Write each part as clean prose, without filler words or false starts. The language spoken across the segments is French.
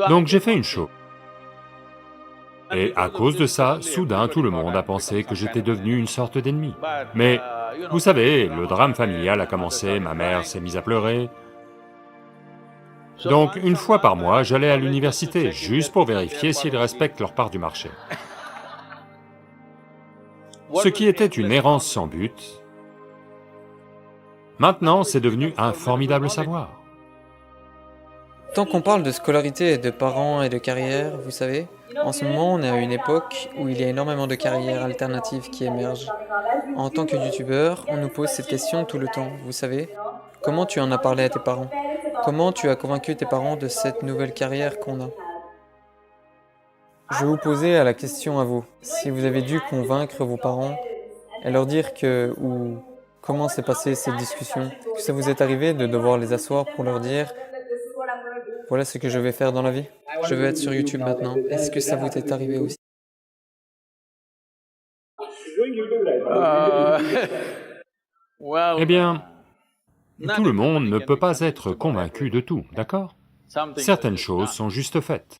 Donc j'ai fait une chose. Et à cause de ça, soudain tout le monde a pensé que j'étais devenu une sorte d'ennemi. Mais, vous savez, le drame familial a commencé, ma mère s'est mise à pleurer. Donc une fois par mois, j'allais à l'université, juste pour vérifier s'ils respectent leur part du marché. Ce qui était une errance sans but, maintenant c'est devenu un formidable savoir. Tant qu'on parle de scolarité et de parents et de carrière, vous savez, en ce moment on est à une époque où il y a énormément de carrières alternatives qui émergent. En tant que youtubeur, on nous pose cette question tout le temps, vous savez. Comment tu en as parlé à tes parents? Comment tu as convaincu tes parents de cette nouvelle carrière qu'on a? Je vais vous poser la question à vous. Si vous avez dû convaincre vos parents et leur dire que, ou comment s'est passée cette discussion, que ça vous est arrivé de devoir les asseoir pour leur dire voilà ce que je vais faire dans la vie. Je veux être sur YouTube maintenant. Est-ce que ça vous est arrivé aussi? Eh bien, tout le monde ne peut pas être convaincu de tout, d'accord? Certaines choses sont juste faites.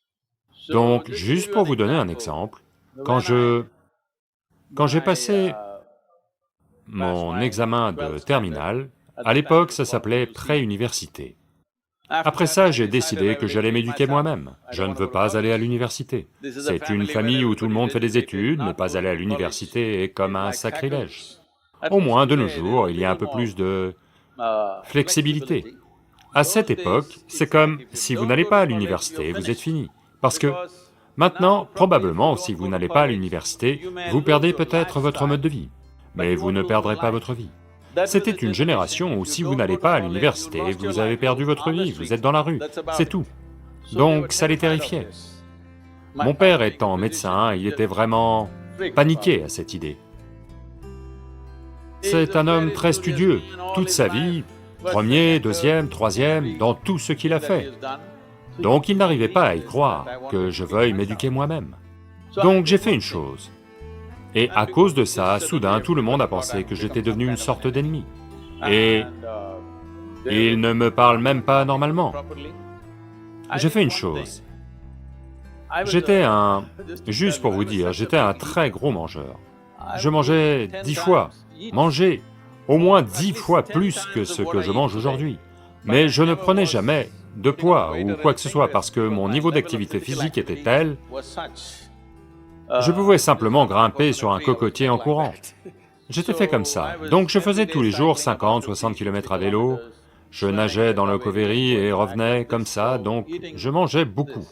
Donc, juste pour vous donner un exemple, quand j'ai passé mon examen de terminale, à l'époque ça s'appelait pré-université. Après ça, j'ai décidé que j'allais m'éduquer moi-même. Je ne veux pas aller à l'université. C'est une famille où tout le monde fait des études, ne pas aller à l'université est comme un sacrilège. Au moins, de nos jours, il y a un peu plus de flexibilité. À cette époque, c'est comme si vous n'allez pas à l'université, vous êtes fini. Parce que maintenant, probablement, si vous n'allez pas à l'université, vous perdez peut-être votre mode de vie, mais vous ne perdrez pas votre vie. C'était une génération où si vous n'allez pas à l'université, vous avez perdu votre vie, vous êtes dans la rue, c'est tout. Donc ça les terrifiait. Mon père étant médecin, il était vraiment paniqué à cette idée. C'est un homme très studieux, toute sa vie, premier, deuxième, troisième, dans tout ce qu'il a fait. Donc il n'arrivait pas à y croire, que je veuille m'éduquer moi-même. Donc j'ai fait une chose. Et à cause de ça, soudain, tout le monde a pensé que j'étais devenu une sorte d'ennemi. Et ils ne me parlent même pas normalement. J'ai fait une chose. Juste pour vous dire, j'étais un très gros mangeur. Je mangeais 10 fois, manger au moins 10 fois plus que ce que je mange aujourd'hui. Mais je ne prenais jamais de poids ou quoi que ce soit parce que mon niveau d'activité physique était tel, je pouvais simplement grimper sur un cocotier en courant. J'étais fait comme ça, donc je faisais tous les jours 50-60 km à vélo, je nageais dans le Cauvery et revenais comme ça, donc je mangeais beaucoup.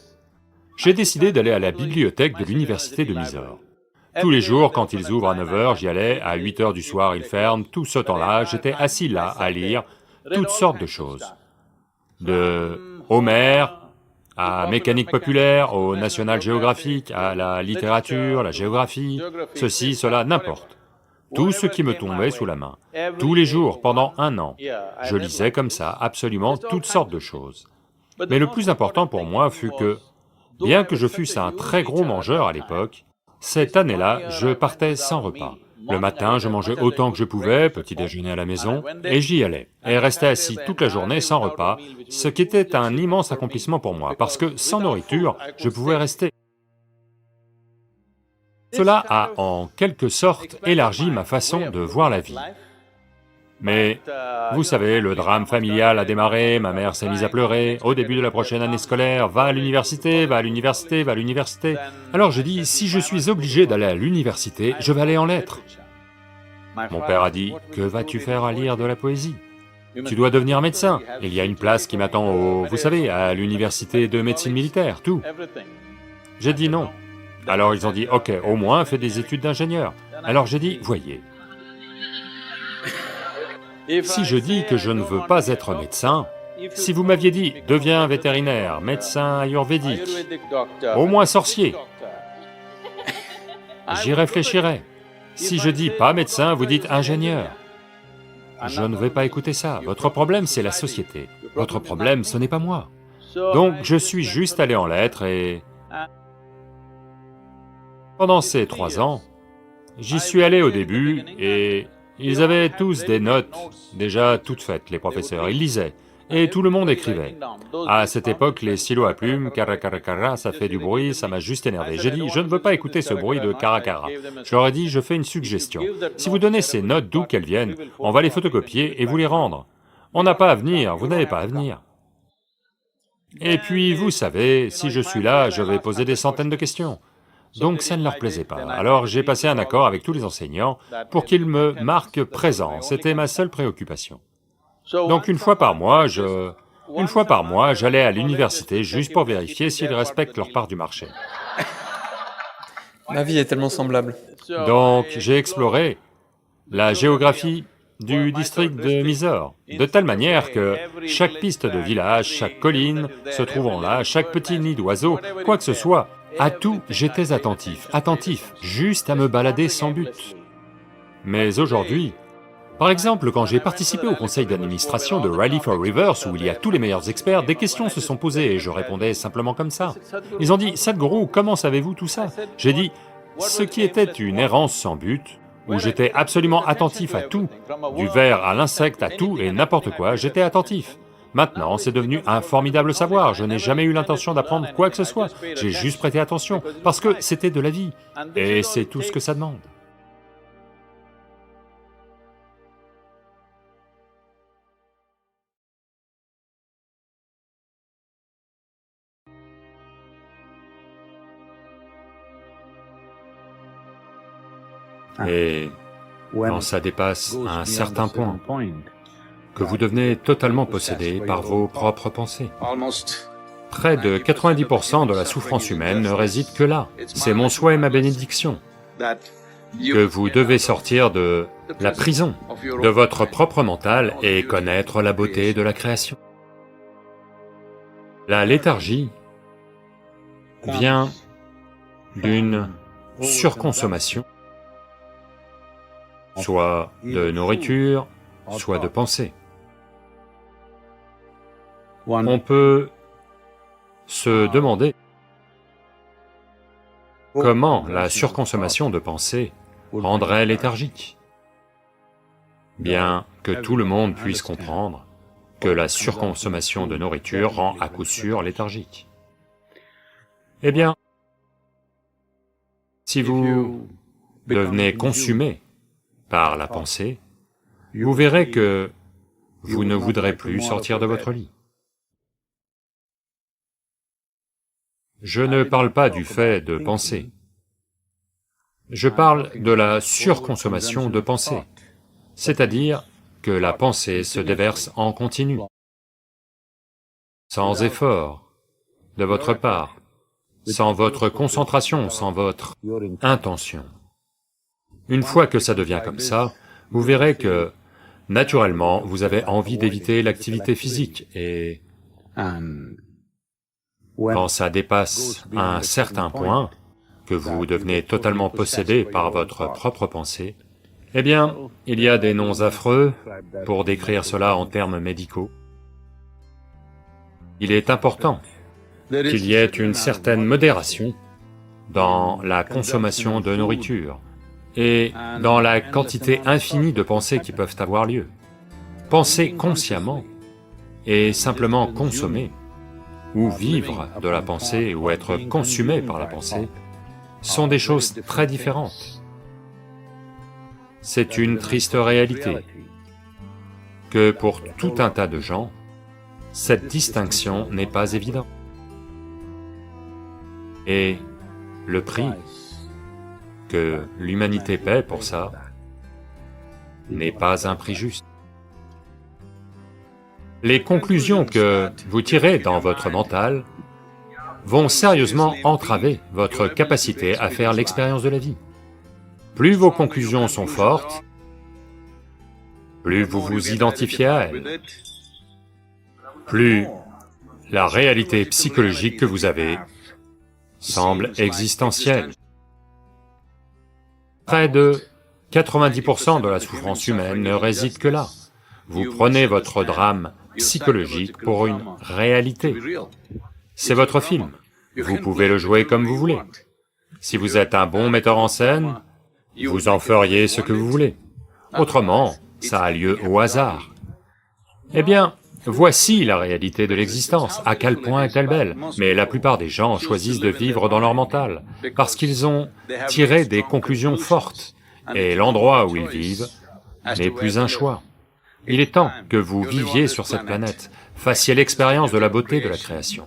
J'ai décidé d'aller à la bibliothèque de l'université de Mysore. Tous les jours, quand ils ouvrent à 9h, j'y allais, à 8h du soir ils ferment, tout ce temps-là, j'étais assis là à lire toutes sortes de choses. De Homère, à mécanique populaire, au National Geographic, à la littérature, la géographie, ceci, cela, n'importe. Tout ce qui me tombait sous la main. Tous les jours, pendant 1 an, je lisais comme ça absolument toutes sortes de choses. Mais le plus important pour moi fut que, bien que je fusse un très gros mangeur à l'époque, cette année-là, je partais sans repas. Le matin, je mangeais autant que je pouvais, petit déjeuner à la maison, et j'y allais, et restais assis toute la journée sans repas, ce qui était un immense accomplissement pour moi, parce que sans nourriture, je pouvais rester. Cela a en quelque sorte élargi ma façon de voir la vie. Mais, vous savez, le drame familial a démarré, ma mère s'est mise à pleurer, au début de la prochaine année scolaire, va à l'université, va à l'université, va à l'université. Alors j'ai dit, si je suis obligé d'aller à l'université, je vais aller en lettres. Mon père a dit, que vas-tu faire à lire de la poésie? Tu dois devenir médecin, il y a une place qui m'attend vous savez, à l'université de médecine militaire, tout. J'ai dit non. Alors ils ont dit, ok, au moins fais des études d'ingénieur. Alors j'ai dit, voyez, si je dis que je ne veux pas être médecin, si vous m'aviez dit « deviens vétérinaire, médecin ayurvédique, au moins sorcier », j'y réfléchirais. Si je dis pas médecin, vous dites ingénieur. Je ne vais pas écouter ça, votre problème c'est la société, votre problème ce n'est pas moi. Donc je suis juste allé en lettres et... Pendant ces 3 ans, j'y suis allé au début et... ils avaient tous des notes déjà toutes faites, les professeurs, ils lisaient. Et tout le monde écrivait. À cette époque, les stylos à plumes, cara cara cara, ça fait du bruit, ça m'a juste énervé. J'ai dit, je ne veux pas écouter ce bruit de cara cara. Je leur ai dit, je fais une suggestion. Si vous donnez ces notes d'où qu'elles viennent, on va les photocopier et vous les rendre. On n'a pas à venir, vous n'avez pas à venir. Et puis, vous savez, si je suis là, je vais poser des centaines de questions. Donc ça ne leur plaisait pas. Alors j'ai passé un accord avec tous les enseignants pour qu'ils me marquent présent, c'était ma seule préoccupation. Donc une fois par mois, j'allais à l'université juste pour vérifier s'ils respectent leur part du marché. Ma vie est tellement semblable. Donc j'ai exploré la géographie du district de Mysore, de telle manière que chaque piste de village, chaque colline se trouvant là, chaque petit nid d'oiseau, quoi que ce soit, à tout j'étais attentif, juste à me balader sans but. Mais aujourd'hui, par exemple, quand j'ai participé au conseil d'administration de Rally for Rivers, où il y a tous les meilleurs experts, des questions se sont posées et je répondais simplement comme ça. Ils ont dit, Sadhguru, comment savez-vous tout ça? J'ai dit, ce qui était une errance sans but, où j'étais absolument attentif à tout, du ver à l'insecte, à tout et n'importe quoi, j'étais attentif. Maintenant, c'est devenu un formidable savoir, je n'ai jamais eu l'intention d'apprendre quoi que ce soit, j'ai juste prêté attention, parce que c'était de la vie, et c'est tout ce que ça demande. Et quand ça dépasse un certain point, que vous devenez totalement possédé par vos propres pensées. Près de 90% de la souffrance humaine ne réside que là. C'est mon souhait et ma bénédiction, que vous devez sortir de la prison de votre propre mental et connaître la beauté de la création. La léthargie vient d'une surconsommation, soit de nourriture, soit de pensée. On peut se demander comment la surconsommation de pensée rendrait léthargique. Bien que tout le monde puisse comprendre que la surconsommation de nourriture rend à coup sûr léthargique. Eh bien, si vous devenez consumé par la pensée, vous verrez que vous ne voudrez plus sortir de votre lit. Je ne parle pas du fait de penser, je parle de la surconsommation de pensée, c'est-à-dire que la pensée se déverse en continu, sans effort de votre part, sans votre concentration, sans votre intention. Une fois que ça devient comme ça, vous verrez que, naturellement, vous avez envie d'éviter l'activité physique et quand ça dépasse un certain point, que vous devenez totalement possédé par votre propre pensée, eh bien, il y a des noms affreux pour décrire cela en termes médicaux. Il est important qu'il y ait une certaine modération dans la consommation de nourriture et dans la quantité infinie de pensées qui peuvent avoir lieu. Penser consciemment et simplement consommer, ou vivre de la pensée, ou être consumé par la pensée, sont des choses très différentes. C'est une triste réalité que pour tout un tas de gens, cette distinction n'est pas évidente. Et le prix que l'humanité paie pour ça n'est pas un prix juste. Les conclusions que vous tirez dans votre mental vont sérieusement entraver votre capacité à faire l'expérience de la vie. Plus vos conclusions sont fortes, plus vous vous identifiez à elles, plus la réalité psychologique que vous avez semble existentielle. Près de 90% de la souffrance humaine ne réside que là. Vous prenez votre drame psychologique pour une réalité. C'est votre film, vous pouvez le jouer comme vous voulez. Si vous êtes un bon metteur en scène, vous en feriez ce que vous voulez. Autrement, ça a lieu au hasard. Eh bien, voici la réalité de l'existence, à quel point est-elle belle. Mais la plupart des gens choisissent de vivre dans leur mental, parce qu'ils ont tiré des conclusions fortes, et l'endroit où ils vivent n'est plus un choix. Il est temps que vous viviez sur cette planète, fassiez l'expérience de la beauté de la création,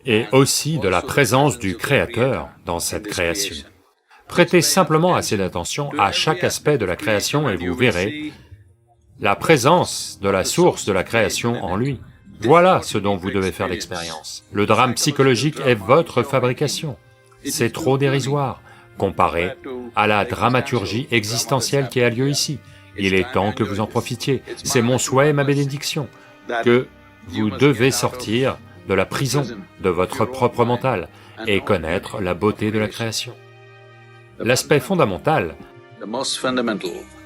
et aussi de la présence du Créateur dans cette création. Prêtez simplement assez d'attention à chaque aspect de la création et vous verrez la présence de la source de la création en lui. Voilà ce dont vous devez faire l'expérience. Le drame psychologique est votre fabrication. C'est trop dérisoire, comparé à la dramaturgie existentielle qui a lieu ici. Il est temps que vous en profitiez. C'est mon souhait et ma bénédiction, que vous devez sortir de la prison de votre propre mental et connaître la beauté de la création. L'aspect fondamental,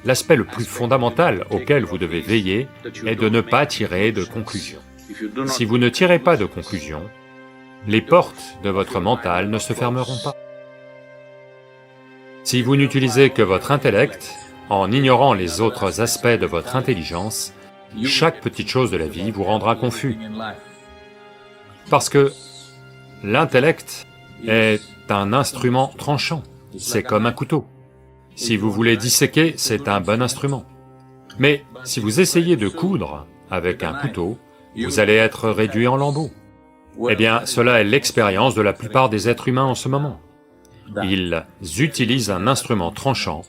l'aspect le plus fondamental auquel vous devez veiller est de ne pas tirer de conclusions. Si vous ne tirez pas de conclusions, les portes de votre mental ne se fermeront pas. Si vous n'utilisez que votre intellect, en ignorant les autres aspects de votre intelligence, chaque petite chose de la vie vous rendra confus. Parce que l'intellect est un instrument tranchant, c'est comme un couteau. Si vous voulez disséquer, c'est un bon instrument. Mais si vous essayez de coudre avec un couteau, vous allez être réduit en lambeaux. Eh bien, cela est l'expérience de la plupart des êtres humains en ce moment. Ils utilisent un instrument tranchant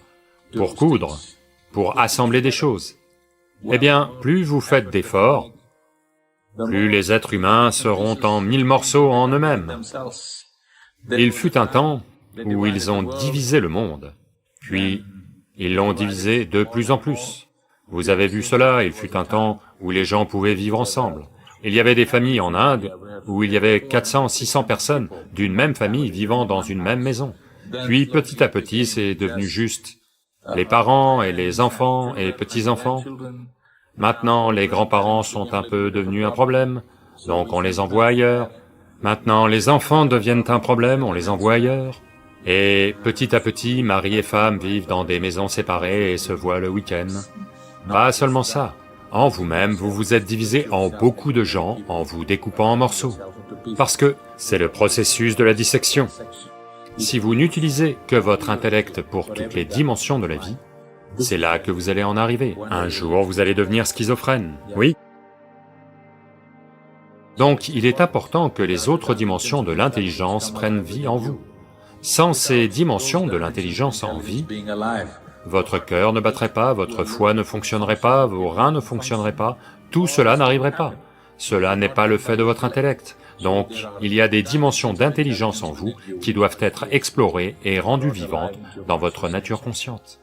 pour coudre, pour assembler des choses. Eh bien, plus vous faites d'efforts, plus les êtres humains seront en 1000 morceaux en eux-mêmes. Il fut un temps où ils ont divisé le monde, puis ils l'ont divisé de plus en plus. Vous avez vu cela, il fut un temps où les gens pouvaient vivre ensemble. Il y avait des familles en Inde où il y avait 400, 600 personnes d'une même famille vivant dans une même maison. Puis petit à petit, c'est devenu juste les parents et les enfants et petits-enfants. Maintenant, les grands-parents sont un peu devenus un problème, donc on les envoie ailleurs. Maintenant, les enfants deviennent un problème, on les envoie ailleurs. Et petit à petit, mari et femme vivent dans des maisons séparées et se voient le week-end. Pas seulement ça, en vous-même, vous vous êtes divisé en beaucoup de gens en vous découpant en morceaux. Parce que c'est le processus de la dissection. Si vous n'utilisez que votre intellect pour toutes les dimensions de la vie, c'est là que vous allez en arriver. Un jour, vous allez devenir schizophrène, oui. Donc, il est important que les autres dimensions de l'intelligence prennent vie en vous. Sans ces dimensions de l'intelligence en vie, votre cœur ne battrait pas, votre foie ne fonctionnerait pas, vos reins ne fonctionneraient pas, tout cela n'arriverait pas. Cela n'est pas le fait de votre intellect. Donc, il y a des dimensions d'intelligence en vous qui doivent être explorées et rendues vivantes dans votre nature consciente.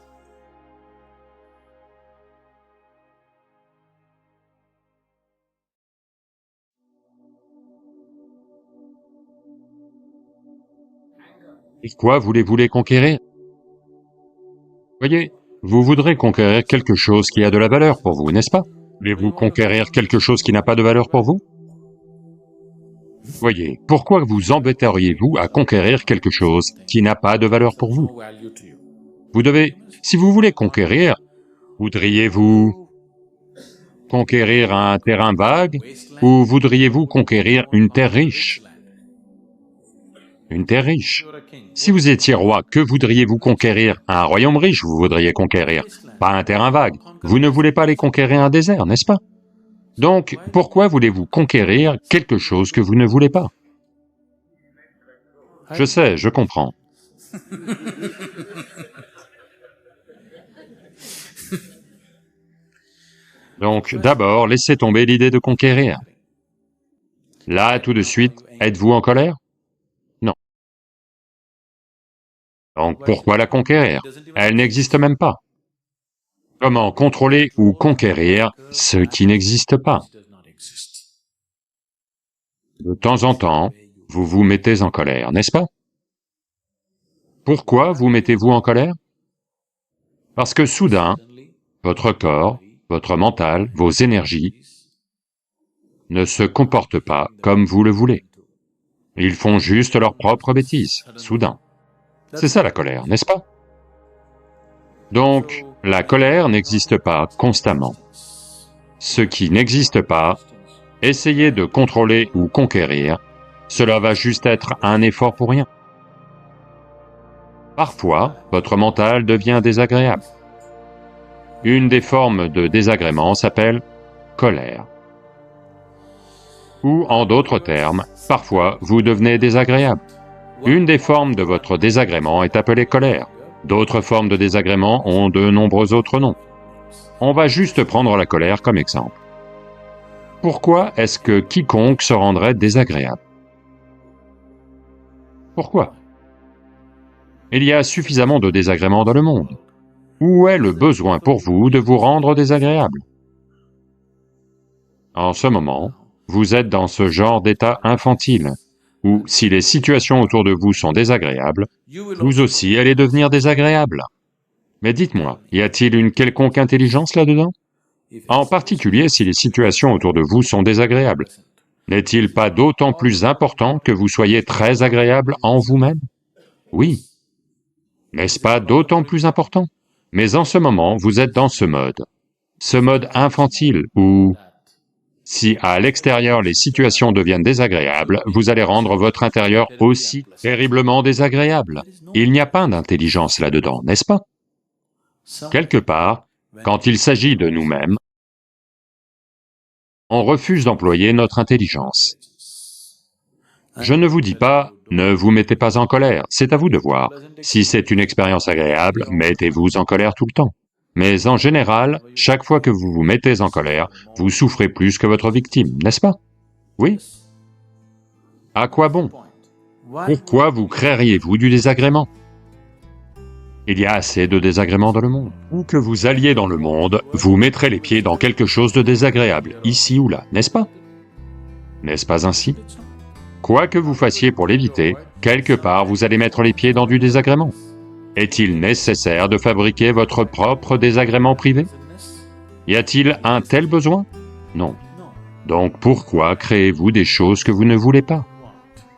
Pourquoi voulez-vous les conquérir? Voyez, vous voudrez conquérir quelque chose qui a de la valeur pour vous, n'est-ce pas? Voulez-vous conquérir quelque chose qui n'a pas de valeur pour vous? Voyez, pourquoi vous embêteriez-vous à conquérir quelque chose qui n'a pas de valeur pour vous? Vous devez, si vous voulez conquérir, voudriez-vous conquérir un terrain vague ou voudriez-vous conquérir une terre riche? Une terre riche. Si vous étiez roi, que voudriez-vous conquérir? Un royaume riche vous voudriez conquérir, pas un terrain vague. Vous ne voulez pas aller conquérir un désert, n'est-ce pas? Donc, pourquoi voulez-vous conquérir quelque chose que vous ne voulez pas? Je sais, je comprends. Donc, d'abord, laissez tomber l'idée de conquérir. Là, tout de suite, êtes-vous en colère? Non. Donc, pourquoi la conquérir? Elle n'existe même pas. Comment contrôler ou conquérir ce qui n'existe pas? De temps en temps, vous vous mettez en colère, n'est-ce pas? Pourquoi vous mettez-vous en colère? Parce que soudain, votre corps, votre mental, vos énergies ne se comportent pas comme vous le voulez. Ils font juste leurs propres bêtises, soudain. C'est ça la colère, n'est-ce pas? Donc, la colère n'existe pas constamment. Ce qui n'existe pas Essayer de contrôler ou conquérir, cela va juste être un effort pour rien. Parfois, votre mental devient désagréable. Une des formes de désagrément s'appelle colère. Ou, en d'autres termes, parfois vous devenez désagréable. Une des formes de votre désagrément est appelée colère. D'autres formes de désagrément ont de nombreux autres noms. On va juste prendre la colère comme exemple. Pourquoi est-ce que quiconque se rendrait désagréable? Pourquoi? Il y a suffisamment de désagréments dans le monde. Où est le besoin pour vous de vous rendre désagréable? En ce moment, vous êtes dans ce genre d'état infantile, où si les situations autour de vous sont désagréables, vous aussi allez devenir désagréable. Mais dites-moi, y a-t-il une quelconque intelligence là-dedans? En particulier si les situations autour de vous sont désagréables. N'est-il pas d'autant plus important que vous soyez très agréable en vous-même? Oui. N'est-ce pas d'autant plus important? Mais en ce moment, vous êtes dans ce mode infantile où, si à l'extérieur les situations deviennent désagréables, vous allez rendre votre intérieur aussi terriblement désagréable. Il n'y a pas d'intelligence là-dedans, n'est-ce pas? Quelque part, quand il s'agit de nous-mêmes, on refuse d'employer notre intelligence. Je ne vous dis pas, ne vous mettez pas en colère, c'est à vous de voir. Si c'est une expérience agréable, mettez-vous en colère tout le temps. Mais en général, chaque fois que vous vous mettez en colère, vous souffrez plus que votre victime, n'est-ce pas? Oui? À quoi bon? Pourquoi vous créeriez-vous du désagrément? Il y a assez de désagréments dans le monde. Où que vous alliez dans le monde, vous mettrez les pieds dans quelque chose de désagréable, ici ou là, n'est-ce pas? N'est-ce pas ainsi? Quoi que vous fassiez pour l'éviter, quelque part vous allez mettre les pieds dans du désagrément. Est-il nécessaire de fabriquer votre propre désagrément privé? Y a-t-il un tel besoin? Non. Donc pourquoi créez-vous des choses que vous ne voulez pas?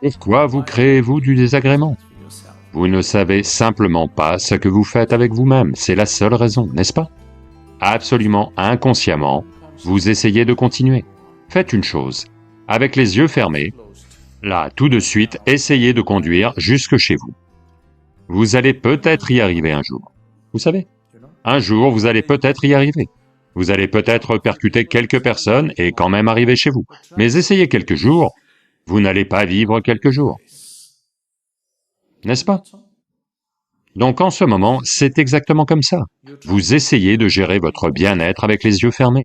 Pourquoi vous créez-vous du désagrément? Vous ne savez simplement pas ce que vous faites avec vous-même, c'est la seule raison, n'est-ce pas? Absolument inconsciemment, vous essayez de continuer. Faites une chose, avec les yeux fermés, là, tout de suite, essayez de conduire jusque chez vous. Vous allez peut-être y arriver un jour. Vous savez, un jour, vous allez peut-être y arriver. Vous allez peut-être percuter quelques personnes et quand même arriver chez vous. Mais essayez quelques jours, vous n'allez pas vivre quelques jours. N'est-ce pas? Donc en ce moment, c'est exactement comme ça. Vous essayez de gérer votre bien-être avec les yeux fermés.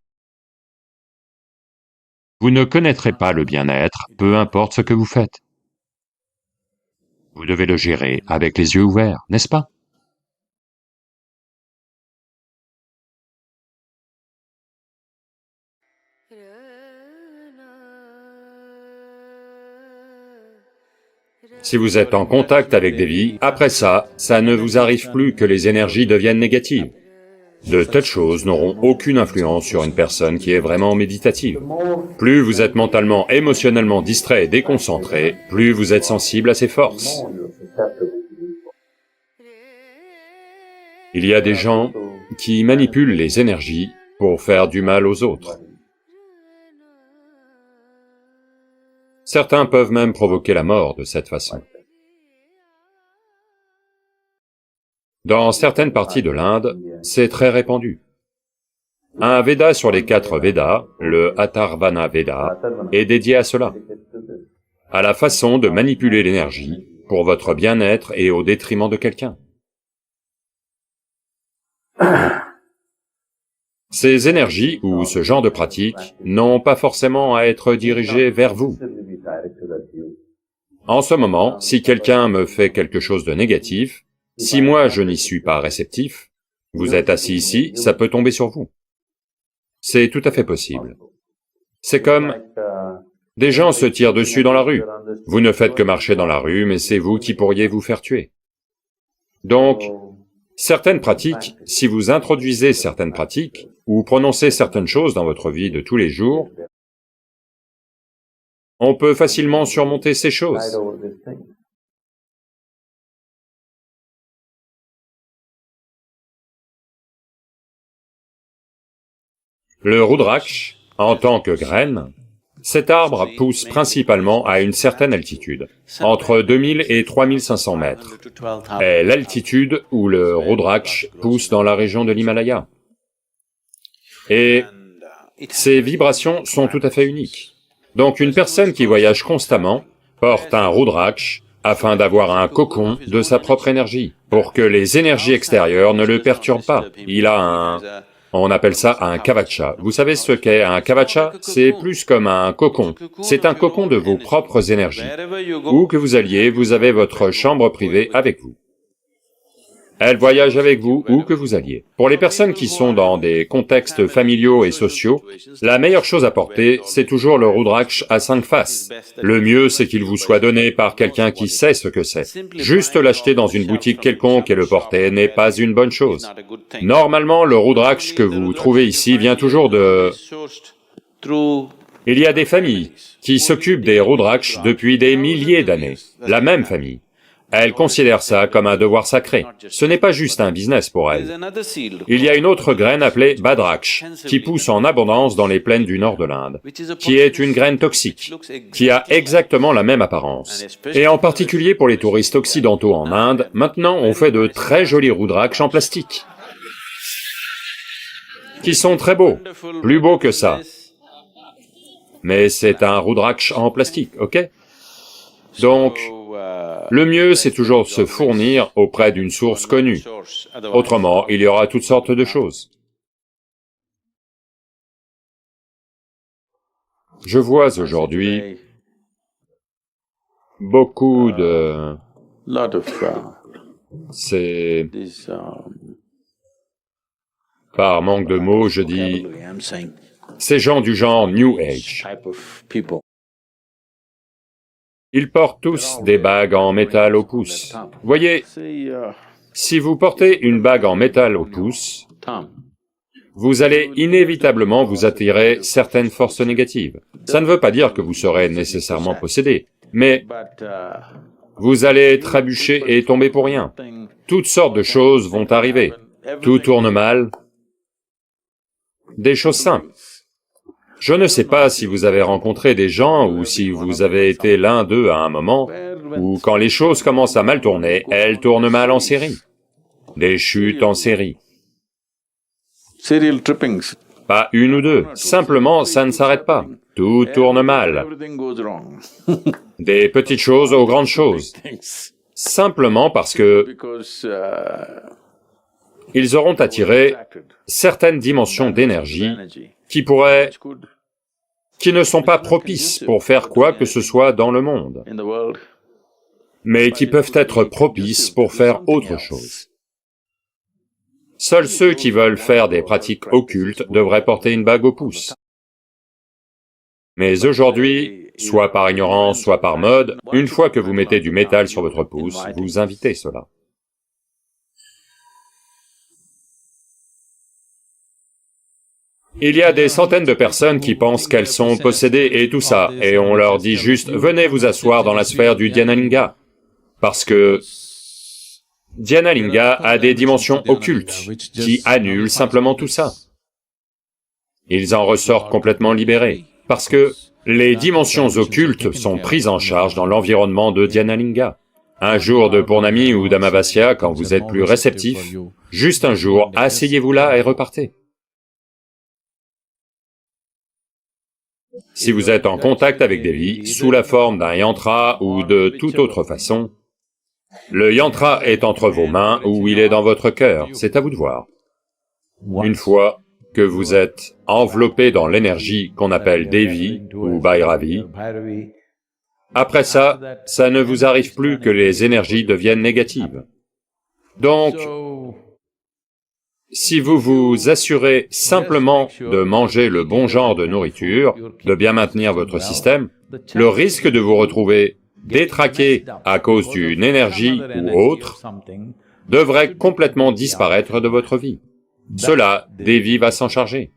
Vous ne connaîtrez pas le bien-être, peu importe ce que vous faites. Vous devez le gérer avec les yeux ouverts, n'est-ce pas? Si vous êtes en contact avec des vies, après ça ne vous arrive plus que les énergies deviennent négatives. De telles choses n'auront aucune influence sur une personne qui est vraiment méditative. Plus vous êtes mentalement, émotionnellement distrait et déconcentré, plus vous êtes sensible à ces forces. Il y a des gens qui manipulent les énergies pour faire du mal aux autres. Certains peuvent même provoquer la mort de cette façon. Dans certaines parties de l'Inde, c'est très répandu. Un Veda sur les 4 Védas, le Atharvana Veda, est dédié à cela, à la façon de manipuler l'énergie pour votre bien-être et au détriment de quelqu'un. Ces énergies ou ce genre de pratiques n'ont pas forcément à être dirigées vers vous. En ce moment, si quelqu'un me fait quelque chose de négatif, si moi je n'y suis pas réceptif, vous êtes assis ici, ça peut tomber sur vous. C'est tout à fait possible. C'est comme des gens se tirent dessus dans la rue. Vous ne faites que marcher dans la rue, mais c'est vous qui pourriez vous faire tuer. Donc, certaines pratiques, si vous introduisez certaines pratiques, ou prononcez certaines choses dans votre vie de tous les jours, on peut facilement surmonter ces choses. Le Rudraksh, en tant que graine, Cet arbre pousse principalement à une certaine altitude, entre 2000 et 3500 mètres, est l'altitude où le Rudraksh pousse dans la région de l'Himalaya. Et ces vibrations sont tout à fait uniques. Donc une personne qui voyage constamment porte un Rudraksh afin d'avoir un cocon de sa propre énergie, pour que les énergies extérieures ne le perturbent pas. Il a un... on appelle ça un kavacha. Vous savez ce qu'est un kavacha? C'est plus comme un cocon. C'est un cocon de vos propres énergies. Où que vous alliez, vous avez votre chambre privée avec vous. Elle voyage avec vous où que vous alliez. Pour les personnes qui sont dans des contextes familiaux et sociaux, la meilleure chose à porter, c'est toujours le Rudraksh à 5 faces. Le mieux, c'est qu'il vous soit donné par quelqu'un qui sait ce que c'est. Juste l'acheter dans une boutique quelconque et le porter n'est pas une bonne chose. Normalement, le Rudraksh que vous trouvez ici vient toujours de... Il y a des familles qui s'occupent des Rudraksh depuis des milliers d'années, la même famille. Elle considère ça comme un devoir sacré. Ce n'est pas juste un business pour elle. Il y a une autre graine appelée Bhadraksh, qui pousse en abondance dans les plaines du nord de l'Inde, qui est une graine toxique, qui a exactement la même apparence. Et en particulier pour les touristes occidentaux en Inde, maintenant on fait de très jolis Rudraksh en plastique, qui sont très beaux, plus beaux que ça. Mais c'est un Rudraksh en plastique, ok? Donc, le mieux, c'est toujours se fournir auprès d'une source connue. Autrement, il y aura toutes sortes de choses. Je vois aujourd'hui beaucoup de... c'est... par manque de mots, je dis... ces gens du genre New Age. Ils portent tous des bagues en métal au pouce. Voyez, si vous portez une bague en métal au pouce, vous allez inévitablement vous attirer certaines forces négatives. Ça ne veut pas dire que vous serez nécessairement possédé, mais vous allez trébucher et tomber pour rien. Toutes sortes de choses vont arriver. Tout tourne mal. Des choses simples. Je ne sais pas si vous avez rencontré des gens ou si vous avez été l'un d'eux à un moment, où quand les choses commencent à mal tourner, elles tournent mal en série. Des chutes en série. Pas une ou deux, simplement ça ne s'arrête pas. Tout tourne mal. Des petites choses aux grandes choses. Simplement parce que ils auront attiré certaines dimensions d'énergie qui ne sont pas propices pour faire quoi que ce soit dans le monde, mais qui peuvent être propices pour faire autre chose. Seuls ceux qui veulent faire des pratiques occultes devraient porter une bague au pouce. Mais aujourd'hui, soit par ignorance, soit par mode, une fois que vous mettez du métal sur votre pouce, vous invitez cela. Il y a des centaines de personnes qui pensent qu'elles sont possédées et tout ça, et on leur dit juste « venez vous asseoir dans la sphère du Dhyanalinga », parce que Dhyanalinga a des dimensions occultes qui annulent simplement tout ça. Ils en ressortent complètement libérés, parce que les dimensions occultes sont prises en charge dans l'environnement de Dhyanalinga. Un jour de Purnami ou d'Amavasya, quand vous êtes plus réceptif, juste un jour, asseyez-vous là et repartez. Si vous êtes en contact avec des vies, sous la forme d'un yantra ou de toute autre façon, le yantra est entre vos mains ou il est dans votre cœur, c'est à vous de voir. Une fois que vous êtes enveloppé dans l'énergie qu'on appelle Devi ou Bhairavi, après ça, ça ne vous arrive plus que les énergies deviennent négatives. Donc, si vous vous assurez simplement de manger le bon genre de nourriture, de bien maintenir votre système, le risque de vous retrouver détraqué à cause d'une énergie ou autre devrait complètement disparaître de votre vie. Cela, Devi va s'en charger.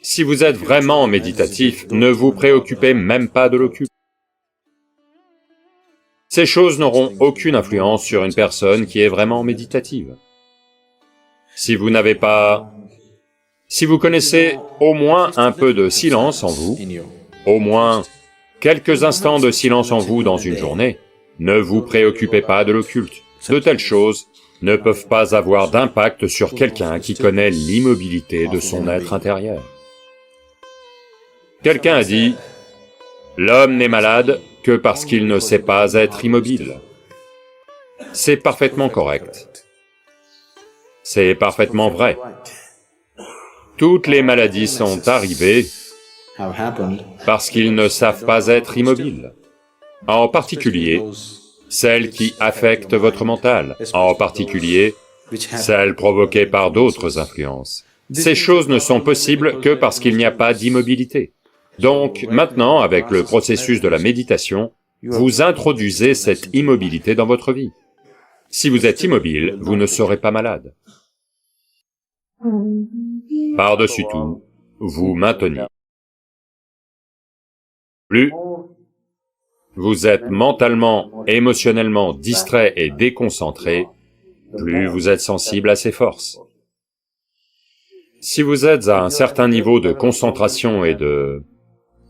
Si vous êtes vraiment méditatif, ne vous préoccupez même pas de l'occulte. Ces choses n'auront aucune influence sur une personne qui est vraiment méditative. Si vous n'avez pas Si vous connaissez au moins un peu de silence en vous, au moins quelques instants de silence en vous dans une journée, ne vous préoccupez pas de l'occulte. De telles choses ne peuvent pas avoir d'impact sur quelqu'un qui connaît l'immobilité de son être intérieur. Quelqu'un a dit, « L'homme n'est malade que parce qu'il ne sait pas être immobile. » C'est parfaitement correct. C'est parfaitement vrai. Toutes les maladies sont arrivées parce qu'ils ne savent pas être immobiles. En particulier, celles qui affectent votre mental, en particulier, celles provoquées par d'autres influences. Ces choses ne sont possibles que parce qu'il n'y a pas d'immobilité. Donc, maintenant, avec le processus de la méditation, vous introduisez cette immobilité dans votre vie. Si vous êtes immobile, vous ne serez pas malade. Par-dessus tout, vous maintenez. Plus vous êtes mentalement, émotionnellement distrait et déconcentré, plus vous êtes sensible à ces forces. Si vous êtes à un certain niveau de concentration et de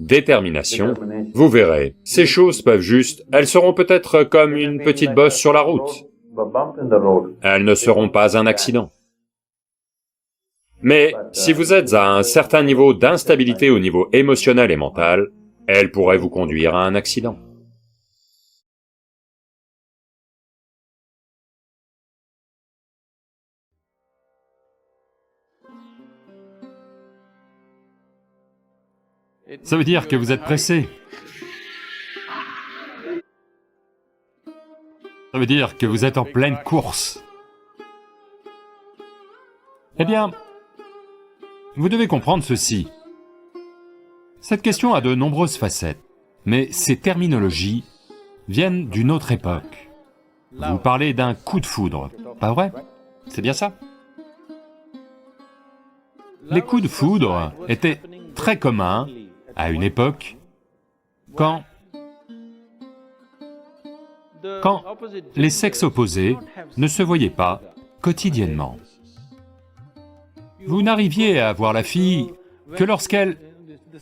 détermination, vous verrez, ces choses peuvent juste, elles seront peut-être comme une petite bosse sur la route. Elles ne seront pas un accident. Mais si vous êtes à un certain niveau d'instabilité au niveau émotionnel et mental, elles pourraient vous conduire à un accident. Ça veut dire que vous êtes pressé. Ça veut dire que vous êtes en pleine course. Eh bien, vous devez comprendre ceci. Cette question a de nombreuses facettes, mais ces terminologies viennent d'une autre époque. Vous parlez d'un coup de foudre, pas vrai? C'est bien ça? Les coups de foudre étaient très communs à une époque quand les sexes opposés ne se voyaient pas quotidiennement. Vous n'arriviez à voir la fille que lorsqu'elle...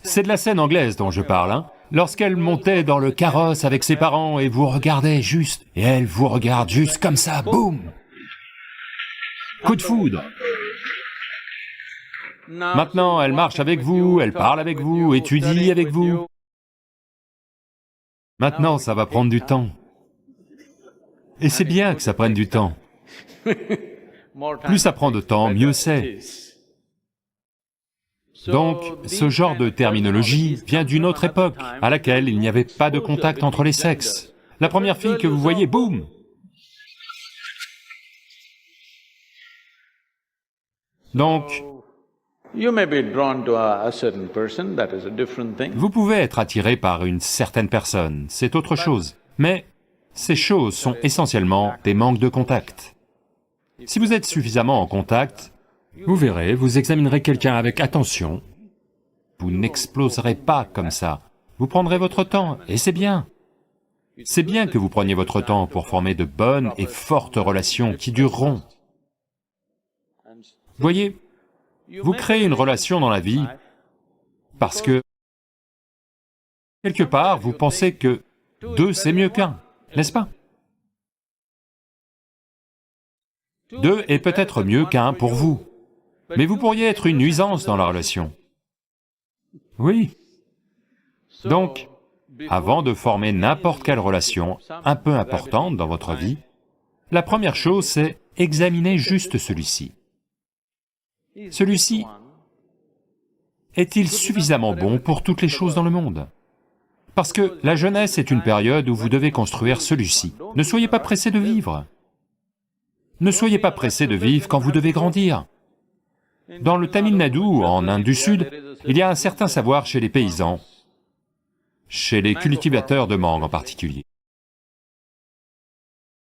C'est de la scène anglaise dont je parle, hein. Lorsqu'elle montait dans le carrosse avec ses parents et vous regardait juste, et elle vous regarde juste comme ça, boum! Coup de foudre! Maintenant, elle marche avec vous, elle parle avec vous, étudie avec vous. Maintenant, ça va prendre du temps. Et c'est bien que ça prenne du temps. Plus ça prend de temps, mieux c'est. Donc, ce genre de terminologie vient d'une autre époque, à laquelle il n'y avait pas de contact entre les sexes. La première fille que vous voyez, boum! Donc, vous pouvez être attiré par une certaine personne, c'est autre chose. Mais ces choses sont essentiellement des manques de contact. Si vous êtes suffisamment en contact, vous verrez, vous examinerez quelqu'un avec attention, vous n'exploserez pas comme ça, vous prendrez votre temps, et c'est bien. C'est bien que vous preniez votre temps pour former de bonnes et fortes relations qui dureront. Voyez, vous créez une relation dans la vie parce que, quelque part, vous pensez que deux c'est mieux qu'un, n'est-ce pas? Deux est peut-être mieux qu'un pour vous, mais vous pourriez être une nuisance dans la relation. Oui. Donc, avant de former n'importe quelle relation un peu importante dans votre vie, la première chose c'est examiner juste celui-ci. Celui-ci, est-il suffisamment bon pour toutes les choses dans le monde? Parce que la jeunesse est une période où vous devez construire celui-ci. Ne soyez pas pressé de vivre. Ne soyez pas pressé de vivre quand vous devez grandir. Dans le Tamil Nadu, en Inde du Sud, il y a un certain savoir chez les paysans, chez les cultivateurs de mangue en particulier.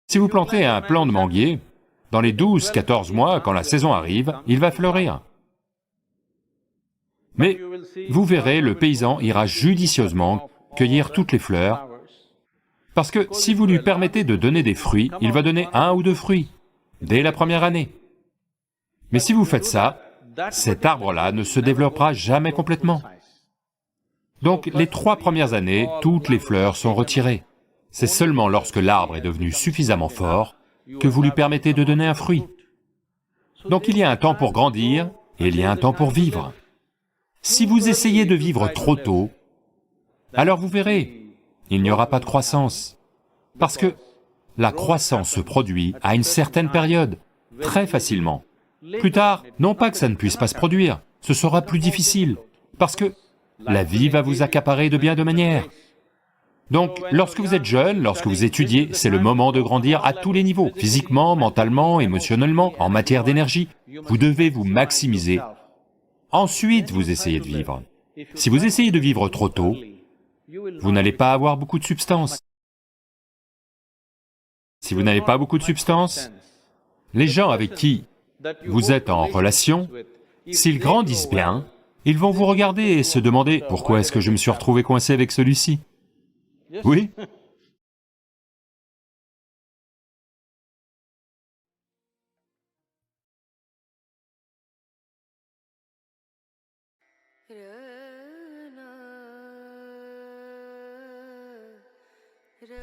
Si vous plantez un plant de manguier, dans les 12-14 mois, quand la saison arrive, il va fleurir. Mais vous verrez, le paysan ira judicieusement cueillir toutes les fleurs, parce que si vous lui permettez de donner des fruits, il va donner 1 ou 2 fruits, dès la première année. Mais si vous faites ça, cet arbre-là ne se développera jamais complètement. Donc les 3 premières années, toutes les fleurs sont retirées. C'est seulement lorsque l'arbre est devenu suffisamment fort que vous lui permettez de donner un fruit. Donc il y a un temps pour grandir et il y a un temps pour vivre. Si vous essayez de vivre trop tôt, alors vous verrez, il n'y aura pas de croissance. Parce que la croissance se produit à une certaine période, très facilement. Plus tard, non pas que ça ne puisse pas se produire, ce sera plus difficile, parce que la vie va vous accaparer de bien de manières. Donc, lorsque vous êtes jeune, lorsque vous étudiez, c'est le moment de grandir à tous les niveaux, physiquement, mentalement, émotionnellement, en matière d'énergie. Vous devez vous maximiser. Ensuite, vous essayez de vivre. Si vous essayez de vivre trop tôt, vous n'allez pas avoir beaucoup de substance. Si vous n'avez pas beaucoup de substance, les gens avec qui vous êtes en relation, s'ils grandissent bien, ils vont vous regarder et se demander « Pourquoi est-ce que je me suis retrouvé coincé avec celui-ci » Oui.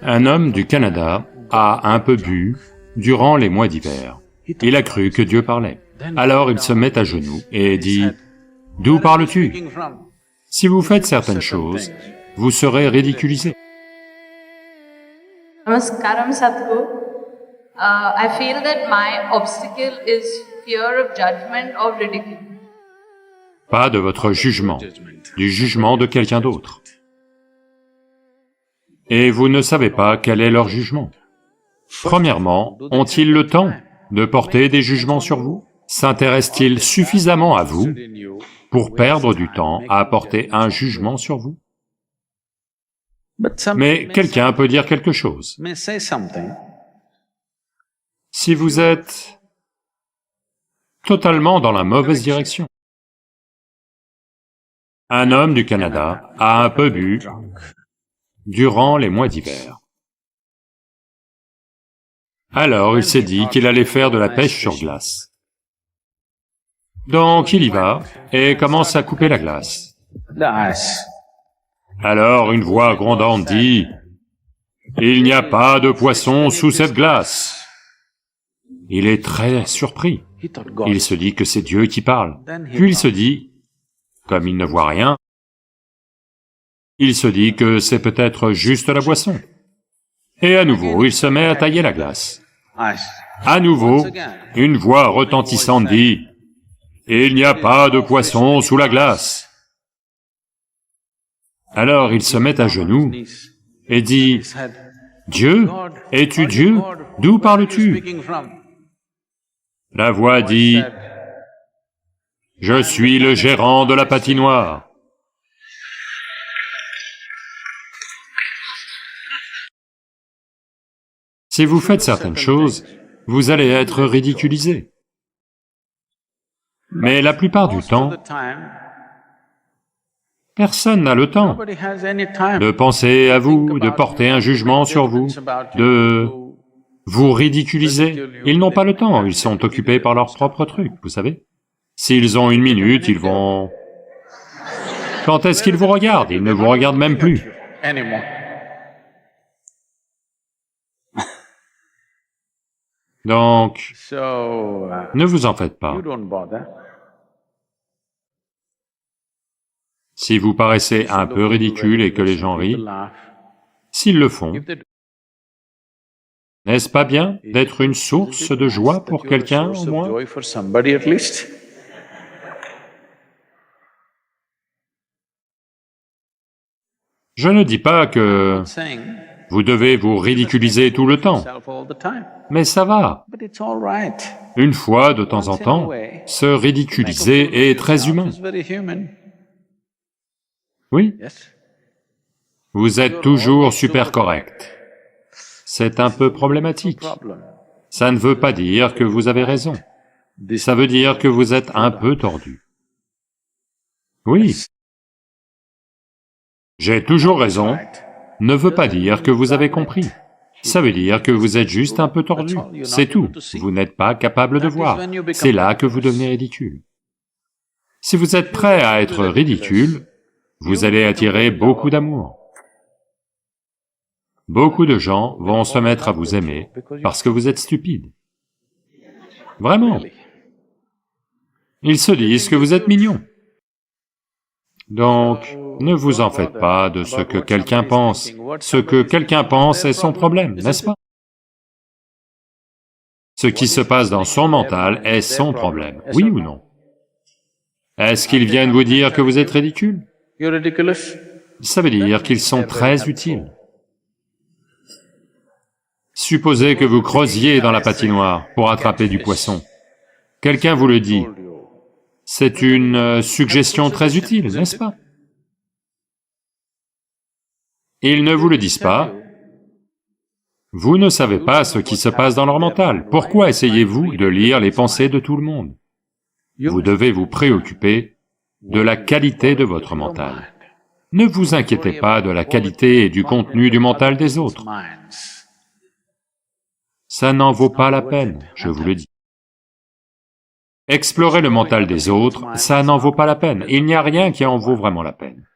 Un homme du Canada a un peu bu durant les mois d'hiver. Il a cru que Dieu parlait. Alors il se met à genoux et dit, « D'où parles-tu? Si vous faites certaines choses, vous serez ridiculisé. » Namaskaram Sadhguru. I feel that my obstacle is fear of judgment or ridicule. Pas de votre jugement, du jugement de quelqu'un d'autre. Et vous ne savez pas quel est leur jugement. Premièrement, ont-ils le temps de porter des jugements sur vous? S'intéressent-ils suffisamment à vous pour perdre du temps à apporter un jugement sur vous? Mais quelqu'un peut dire quelque chose. Si vous êtes totalement dans la mauvaise direction. Un homme du Canada a un peu bu durant les mois d'hiver. Alors il s'est dit qu'il allait faire de la pêche sur glace. Donc il y va et commence à couper la glace. Alors une voix grondante dit, « Il n'y a pas de poisson sous cette glace. » Il est très surpris. Il se dit que c'est Dieu qui parle. Puis il se dit, comme il ne voit rien, il se dit que c'est peut-être juste la boisson. Et à nouveau, il se met à tailler la glace. À nouveau, une voix retentissante dit, « Il n'y a pas de poisson sous la glace. » Alors il se met à genoux et dit, « Dieu, es-tu Dieu? D'où parles-tu? » La voix dit, « Je suis le gérant de la patinoire. » Si vous faites certaines choses, vous allez être ridiculisé. Mais la plupart du temps, personne n'a le temps de penser à vous, de porter un jugement sur vous, de vous ridiculiser. Ils n'ont pas le temps, ils sont occupés par leurs propres trucs, vous savez. S'ils ont 1 minute, ils vont... Quand est-ce qu'ils vous regardent? Ils ne vous regardent même plus. Donc, ne vous en faites pas. Si vous paraissez un peu ridicule et que les gens rient, s'ils le font, n'est-ce pas bien d'être une source de joie pour quelqu'un au moins? Je ne dis pas que vous devez vous ridiculiser tout le temps, mais ça va. Une fois, de temps en temps, se ridiculiser est très humain. Oui. Vous êtes toujours super correct. C'est un peu problématique. Ça ne veut pas dire que vous avez raison. Ça veut dire que vous êtes un peu tordu. Oui. J'ai toujours raison ne veut pas dire que vous avez compris. Ça veut dire que vous êtes juste un peu tordu, c'est tout. Vous n'êtes pas capable de voir. C'est là que vous devenez ridicule. Si vous êtes prêt à être ridicule, vous allez attirer beaucoup d'amour. Beaucoup de gens vont se mettre à vous aimer parce que vous êtes stupide. Vraiment. Ils se disent que vous êtes mignon. Donc, ne vous en faites pas de ce que quelqu'un pense. Ce que quelqu'un pense est son problème, n'est-ce pas? Ce qui se passe dans son mental est son problème, oui ou non? Est-ce qu'ils viennent vous dire que vous êtes ridicule? Ça veut dire qu'ils sont très utiles. Supposez que vous creusiez dans la patinoire pour attraper du poisson. Quelqu'un vous le dit. C'est une suggestion très utile, n'est-ce pas? Ils ne vous le disent pas. Vous ne savez pas ce qui se passe dans leur mental. Pourquoi essayez-vous de lire les pensées de tout le monde? Vous devez vous préoccuper de la qualité de votre mental. Ne vous inquiétez pas de la qualité et du contenu du mental des autres. Ça n'en vaut pas la peine, je vous le dis. Explorer le mental des autres, ça n'en vaut pas la peine, il n'y a rien qui en vaut vraiment la peine.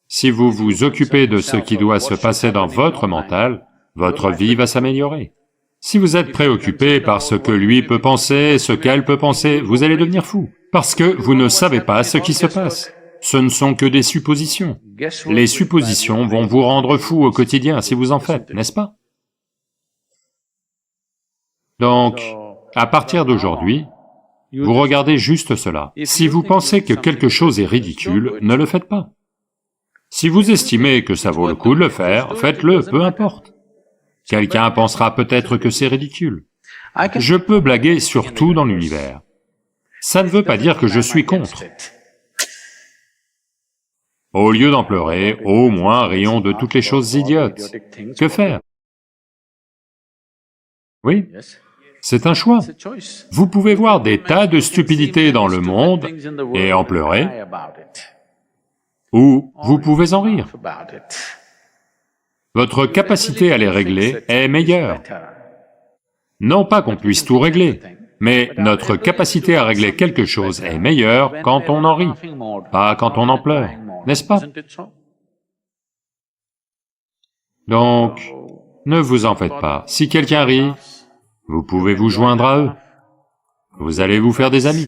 Si vous vous occupez de ce qui doit se passer dans votre mental, votre vie va s'améliorer. Si vous êtes préoccupé par ce que lui peut penser, ce qu'elle peut penser, vous allez devenir fou, parce que vous ne savez pas ce qui se passe. Ce ne sont que des suppositions. Les suppositions vont vous rendre fou au quotidien si vous en faites, n'est-ce pas? Donc, à partir d'aujourd'hui, vous regardez juste cela. Si vous pensez que quelque chose est ridicule, ne le faites pas. Si vous estimez que ça vaut le coup de le faire, faites-le, peu importe. Quelqu'un pensera peut-être que c'est ridicule. Je peux blaguer sur tout dans l'univers. Ça ne veut pas dire que je suis contre. Au lieu d'en pleurer, au moins rions de toutes les choses idiotes. Que faire? Oui, c'est un choix. Vous pouvez voir des tas de stupidités dans le monde et en pleurer, ou vous pouvez en rire. Votre capacité à les régler est meilleure. Non pas qu'on puisse tout régler, mais notre capacité à régler quelque chose est meilleure quand on en rit, pas quand on en pleure, n'est-ce pas? Donc, ne vous en faites pas. Si quelqu'un rit, vous pouvez vous joindre à eux. Vous allez vous faire des amis.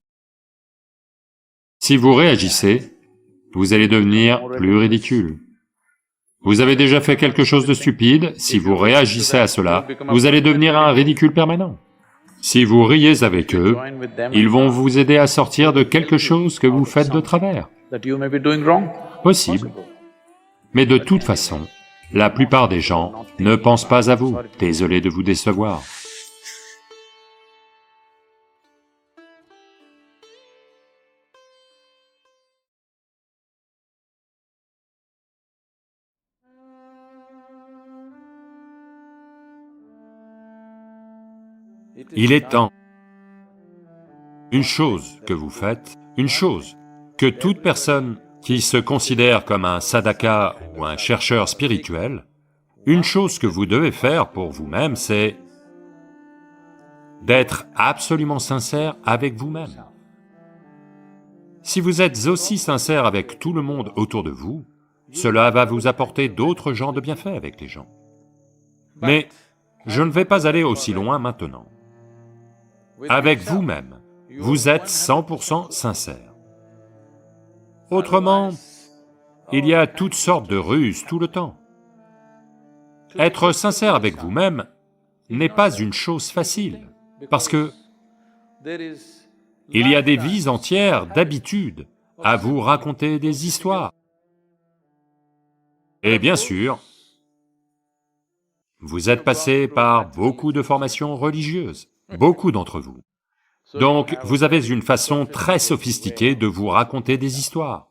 Si vous réagissez, vous allez devenir plus ridicule. Vous avez déjà fait quelque chose de stupide, si vous réagissez à cela, vous allez devenir un ridicule permanent. Si vous riez avec eux, ils vont vous aider à sortir de quelque chose que vous faites de travers. Possible. Mais de toute façon, la plupart des gens ne pensent pas à vous. Désolé de vous décevoir. Il est temps. Une chose que vous faites, une chose que toute personne qui se considère comme un sadhaka ou un chercheur spirituel, une chose que vous devez faire pour vous-même, c'est d'être absolument sincère avec vous-même. Si vous êtes aussi sincère avec tout le monde autour de vous, cela va vous apporter d'autres genres de bienfaits avec les gens. Mais je ne vais pas aller aussi loin maintenant. Avec vous-même, vous êtes 100% sincère. Autrement, il y a toutes sortes de ruses tout le temps. Être sincère avec vous-même n'est pas une chose facile, parce que il y a des vies entières d'habitude à vous raconter des histoires. Et bien sûr, vous êtes passé par beaucoup de formations religieuses, beaucoup d'entre vous. Donc, vous avez une façon très sophistiquée de vous raconter des histoires.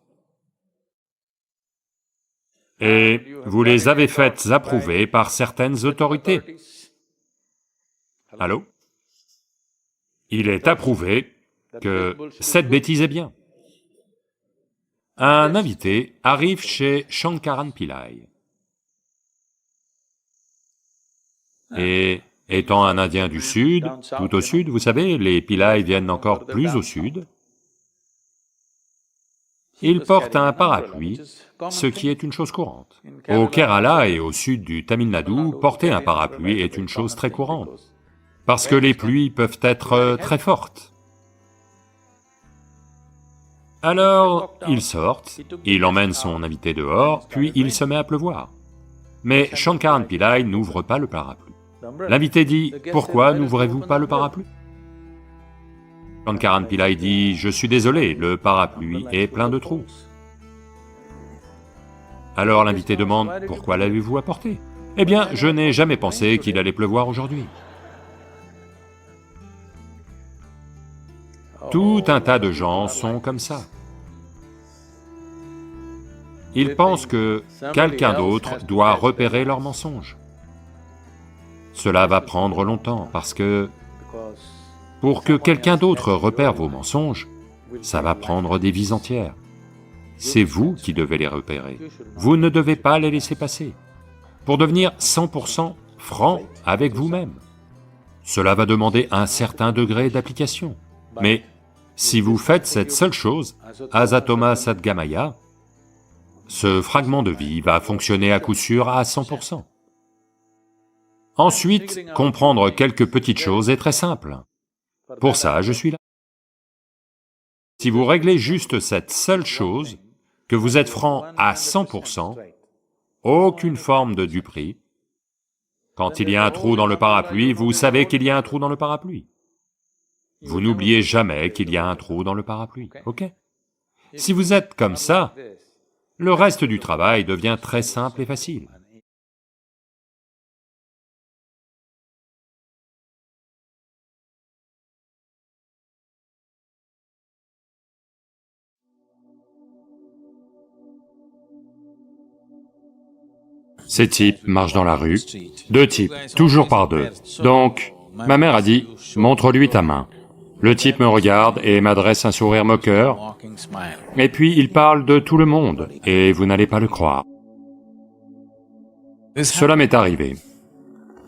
Et vous les avez faites approuver par certaines autorités. Allô? Il est approuvé que cette bêtise est bien. Un invité arrive chez Shankaran Pillai. Et Étant un Indien du Sud, tout au sud, vous savez, les Pillai viennent encore plus au sud, il porte un parapluie, ce qui est une chose courante. Au Kerala et au sud du Tamil Nadu, porter un parapluie est une chose très courante, parce que les pluies peuvent être très fortes. Alors, ils sortent, il emmène son invité dehors, puis il se met à pleuvoir. Mais Shankaran Pillai n'ouvre pas le parapluie. L'invité dit, « Pourquoi n'ouvrez-vous pas le parapluie ?» Shankaran Pillai dit, « Je suis désolé, le parapluie est plein de trous. » Alors l'invité demande, « Pourquoi l'avez-vous apporté ?»« Eh bien, je n'ai jamais pensé qu'il allait pleuvoir aujourd'hui. » Tout un tas de gens sont comme ça. Ils pensent que quelqu'un d'autre doit repérer leurs mensonges. Cela va prendre longtemps parce que pour que quelqu'un d'autre repère vos mensonges, ça va prendre des vies entières. C'est vous qui devez les repérer. Vous ne devez pas les laisser passer. Pour devenir 100% franc avec vous-même, cela va demander un certain degré d'application. Mais si vous faites cette seule chose, Asatoma Sadgamaya, ce fragment de vie va fonctionner à coup sûr à 100%. Ensuite, comprendre quelques petites choses est très simple. Pour ça, je suis là. Si vous réglez juste cette seule chose, que vous êtes franc à 100%, aucune forme de duperie, quand il y a un trou dans le parapluie, vous savez qu'il y a un trou dans le parapluie. Vous n'oubliez jamais qu'il y a un trou dans le parapluie, ok? Si vous êtes comme ça, le reste du travail devient très simple et facile. Ces types marchent dans la rue, deux types, toujours par deux. Donc, ma mère a dit, « Montre-lui ta main ». Le type me regarde et m'adresse un sourire moqueur, et puis il parle de tout le monde, et vous n'allez pas le croire. Cela m'est arrivé.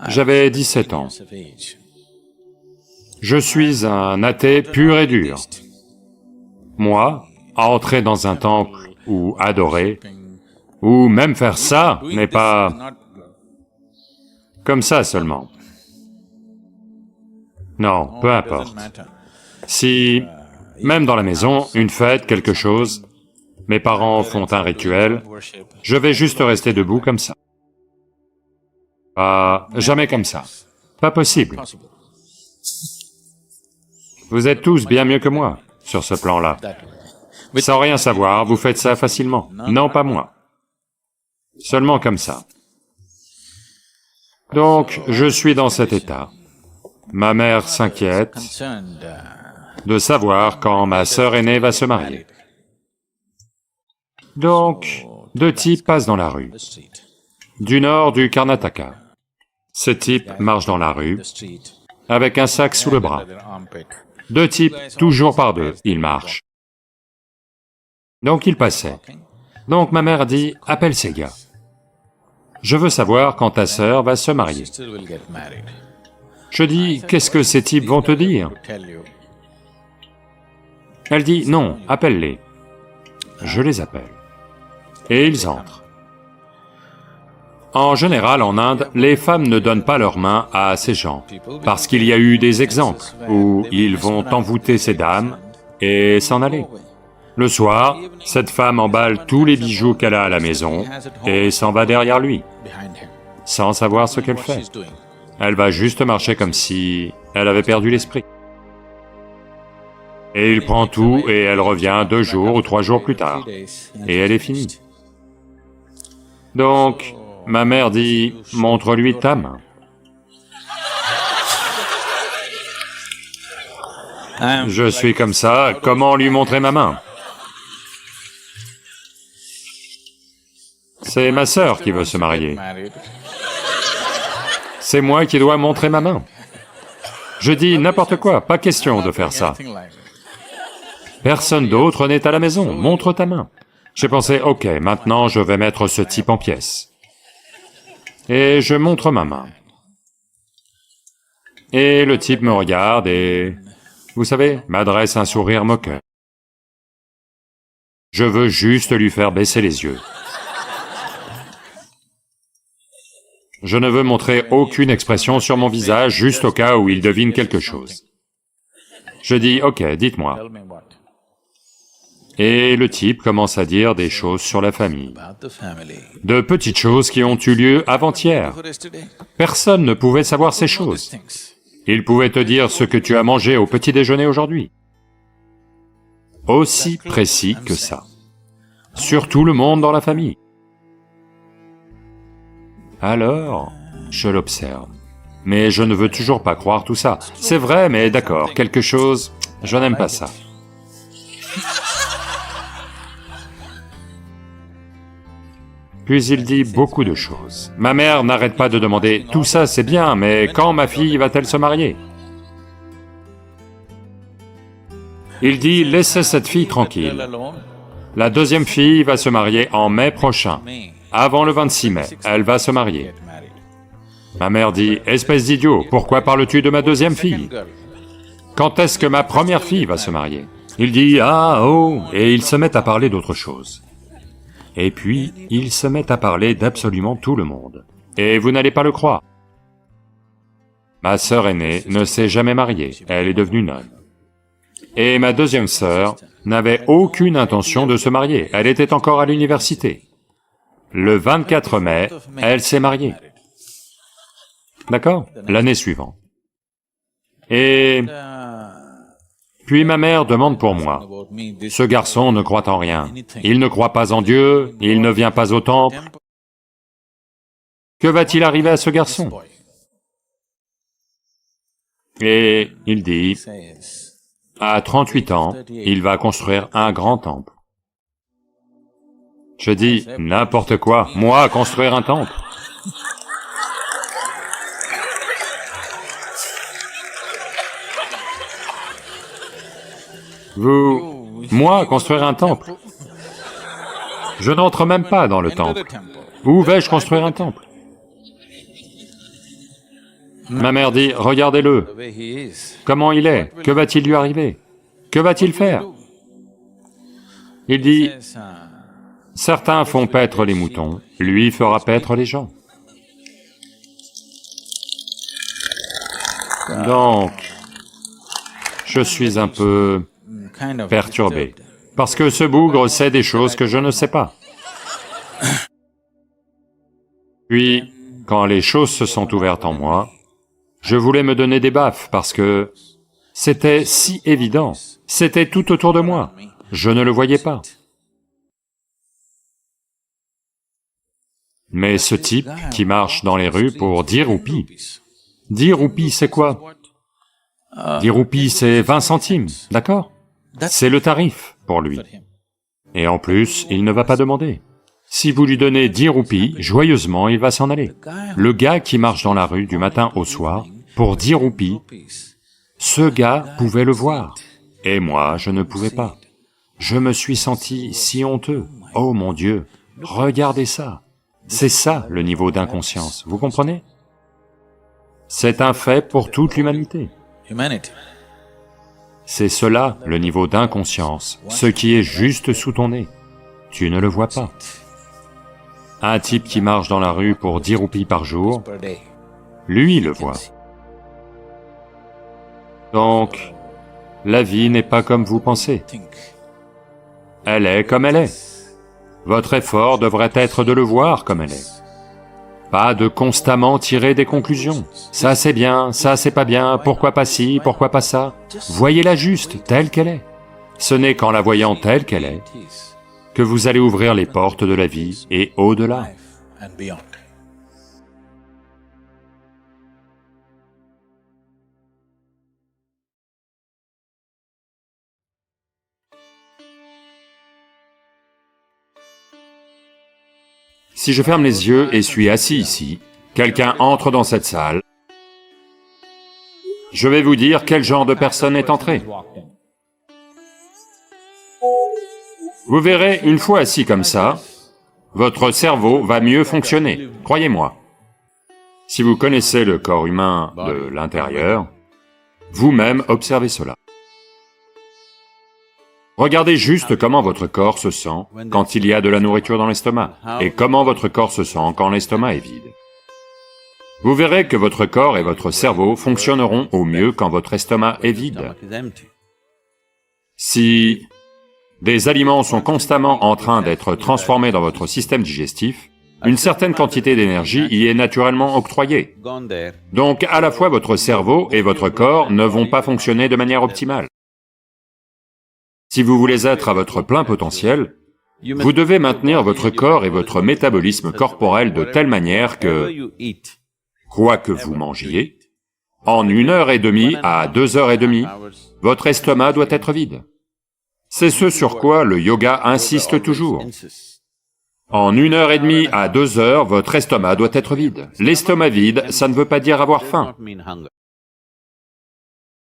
J'avais 17 ans. Je suis un athée pur et dur. Moi, entrer dans un temple ou adorer, ou même faire ça n'est pas comme ça seulement. Non, peu importe. Si, même dans la maison, une fête, quelque chose, mes parents font un rituel, je vais juste rester debout comme ça. Pas jamais comme ça. Pas possible. Vous êtes tous bien mieux que moi sur ce plan-là. Sans rien savoir, vous faites ça facilement. Non, pas moi. Seulement comme ça. Donc, je suis dans cet état. Ma mère s'inquiète de savoir quand ma sœur aînée va se marier. Donc, deux types passent dans la rue, du nord du Karnataka. Ces types marchent dans la rue, avec un sac sous le bras. Deux types, toujours par deux, ils marchent. Donc ils passaient. Donc ma mère dit, « Appelle ces gars. Je veux savoir quand ta sœur va se marier. » Je dis, « Qu'est-ce que ces types vont te dire ?» Elle dit, « Non, appelle-les. » Je les appelle. Et ils entrent. En général, en Inde, les femmes ne donnent pas leurs mains à ces gens, parce qu'il y a eu des exemples où ils vont envoûter ces dames et s'en aller. Le soir, cette femme emballe tous les bijoux qu'elle a à la maison et s'en va derrière lui, sans savoir ce qu'elle fait. Elle va juste marcher comme si elle avait perdu l'esprit. Et il prend tout et elle revient 2 jours ou 3 jours plus tard, et elle est finie. Donc, ma mère dit, « Montre-lui ta main. » Je suis comme ça, comment lui montrer ma main? C'est ma sœur qui veut se marier. C'est moi qui dois montrer ma main. Je dis n'importe quoi, pas question de faire ça. Personne d'autre n'est à la maison, montre ta main. J'ai pensé, ok, maintenant je vais mettre ce type en pièces. Et je montre ma main. Et le type me regarde et, vous savez, m'adresse un sourire moqueur. Je veux juste lui faire baisser les yeux. Je ne veux montrer aucune expression sur mon visage, juste au cas où il devine quelque chose. Je dis, ok, dites-moi. Et le type commence à dire des choses sur la famille, de petites choses qui ont eu lieu avant-hier. Personne ne pouvait savoir ces choses. Il pouvait te dire ce que tu as mangé au petit déjeuner aujourd'hui. Aussi précis que ça. Sur tout le monde dans la famille. Alors, je l'observe. Mais je ne veux toujours pas croire tout ça. C'est vrai, mais d'accord, quelque chose... Je n'aime pas ça. Puis il dit beaucoup de choses. Ma mère n'arrête pas de demander, tout ça c'est bien, mais quand ma fille va-t-elle se marier? Il dit, laissez cette fille tranquille. La deuxième fille va se marier en mai prochain. Avant le 26 mai, elle va se marier. Ma mère dit, espèce d'idiot, pourquoi parles-tu de ma deuxième fille? Quand est-ce que ma première fille va se marier? Il dit, ah, oh, et il se met à parler d'autre chose. Et puis, il se met à parler d'absolument tout le monde. Et vous n'allez pas le croire. Ma sœur aînée ne s'est jamais mariée, elle est devenue nonne. Et ma deuxième sœur n'avait aucune intention de se marier, elle était encore à l'université. Le 24 mai, elle s'est mariée. D'accord? L'année suivante. Et... puis ma mère demande pour moi. Ce garçon ne croit en rien. Il ne croit pas en Dieu, il ne vient pas au temple. Que va-t-il arriver à ce garçon? Et il dit, à 38 ans, il va construire un grand temple. Je dis, n'importe quoi, moi construire un temple? Moi, construire un temple? Je n'entre même pas dans le temple. Où vais-je construire un temple? Ma mère dit, regardez-le. Comment il est? Que va-t-il lui arriver? Que va-t-il faire? Il dit, certains font paître les moutons, lui fera paître les gens. Donc, je suis un peu perturbé, parce que ce bougre sait des choses que je ne sais pas. Puis, quand les choses se sont ouvertes en moi, je voulais me donner des baffes parce que c'était si évident, c'était tout autour de moi, je ne le voyais pas. Mais ce type qui marche dans les rues pour 10 roupies, 10 roupies c'est quoi? 10 roupies c'est 20 centimes, d'accord? C'est le tarif pour lui. Et en plus, il ne va pas demander. Si vous lui donnez 10 roupies, joyeusement il va s'en aller. Le gars qui marche dans la rue du matin au soir, pour 10 roupies, ce gars pouvait le voir. Et moi, je ne pouvais pas. Je me suis senti si honteux. Oh mon Dieu, regardez ça. C'est ça le niveau d'inconscience, vous comprenez? C'est un fait pour toute l'humanité. C'est cela, le niveau d'inconscience, ce qui est juste sous ton nez. Tu ne le vois pas. Un type qui marche dans la rue pour 10 roupies par jour, lui le voit. Donc, la vie n'est pas comme vous pensez. Elle est comme elle est. Votre effort devrait être de le voir comme elle est. Pas de constamment tirer des conclusions. Ça c'est bien, ça c'est pas bien, pourquoi pas ci, pourquoi pas ça. Voyez-la juste, telle qu'elle est. Ce n'est qu'en la voyant telle qu'elle est, que vous allez ouvrir les portes de la vie et au-delà. Si je ferme les yeux et suis assis ici, quelqu'un entre dans cette salle, je vais vous dire quel genre de personne est entrée. Vous verrez, une fois assis comme ça, votre cerveau va mieux fonctionner, croyez-moi. Si vous connaissez le corps humain de l'intérieur, vous-même observez cela. Regardez juste comment votre corps se sent quand il y a de la nourriture dans l'estomac, et comment votre corps se sent quand l'estomac est vide. Vous verrez que votre corps et votre cerveau fonctionneront au mieux quand votre estomac est vide. Si des aliments sont constamment en train d'être transformés dans votre système digestif, une certaine quantité d'énergie y est naturellement octroyée. Donc à la fois votre cerveau et votre corps ne vont pas fonctionner de manière optimale. Si vous voulez être à votre plein potentiel, vous devez maintenir votre corps et votre métabolisme corporel de telle manière que, quoi que vous mangiez, en 1h30 à 2h30, votre estomac doit être vide. C'est ce sur quoi le yoga insiste toujours. En 1h30 à 2h, votre estomac doit être vide. L'estomac vide, ça ne veut pas dire avoir faim.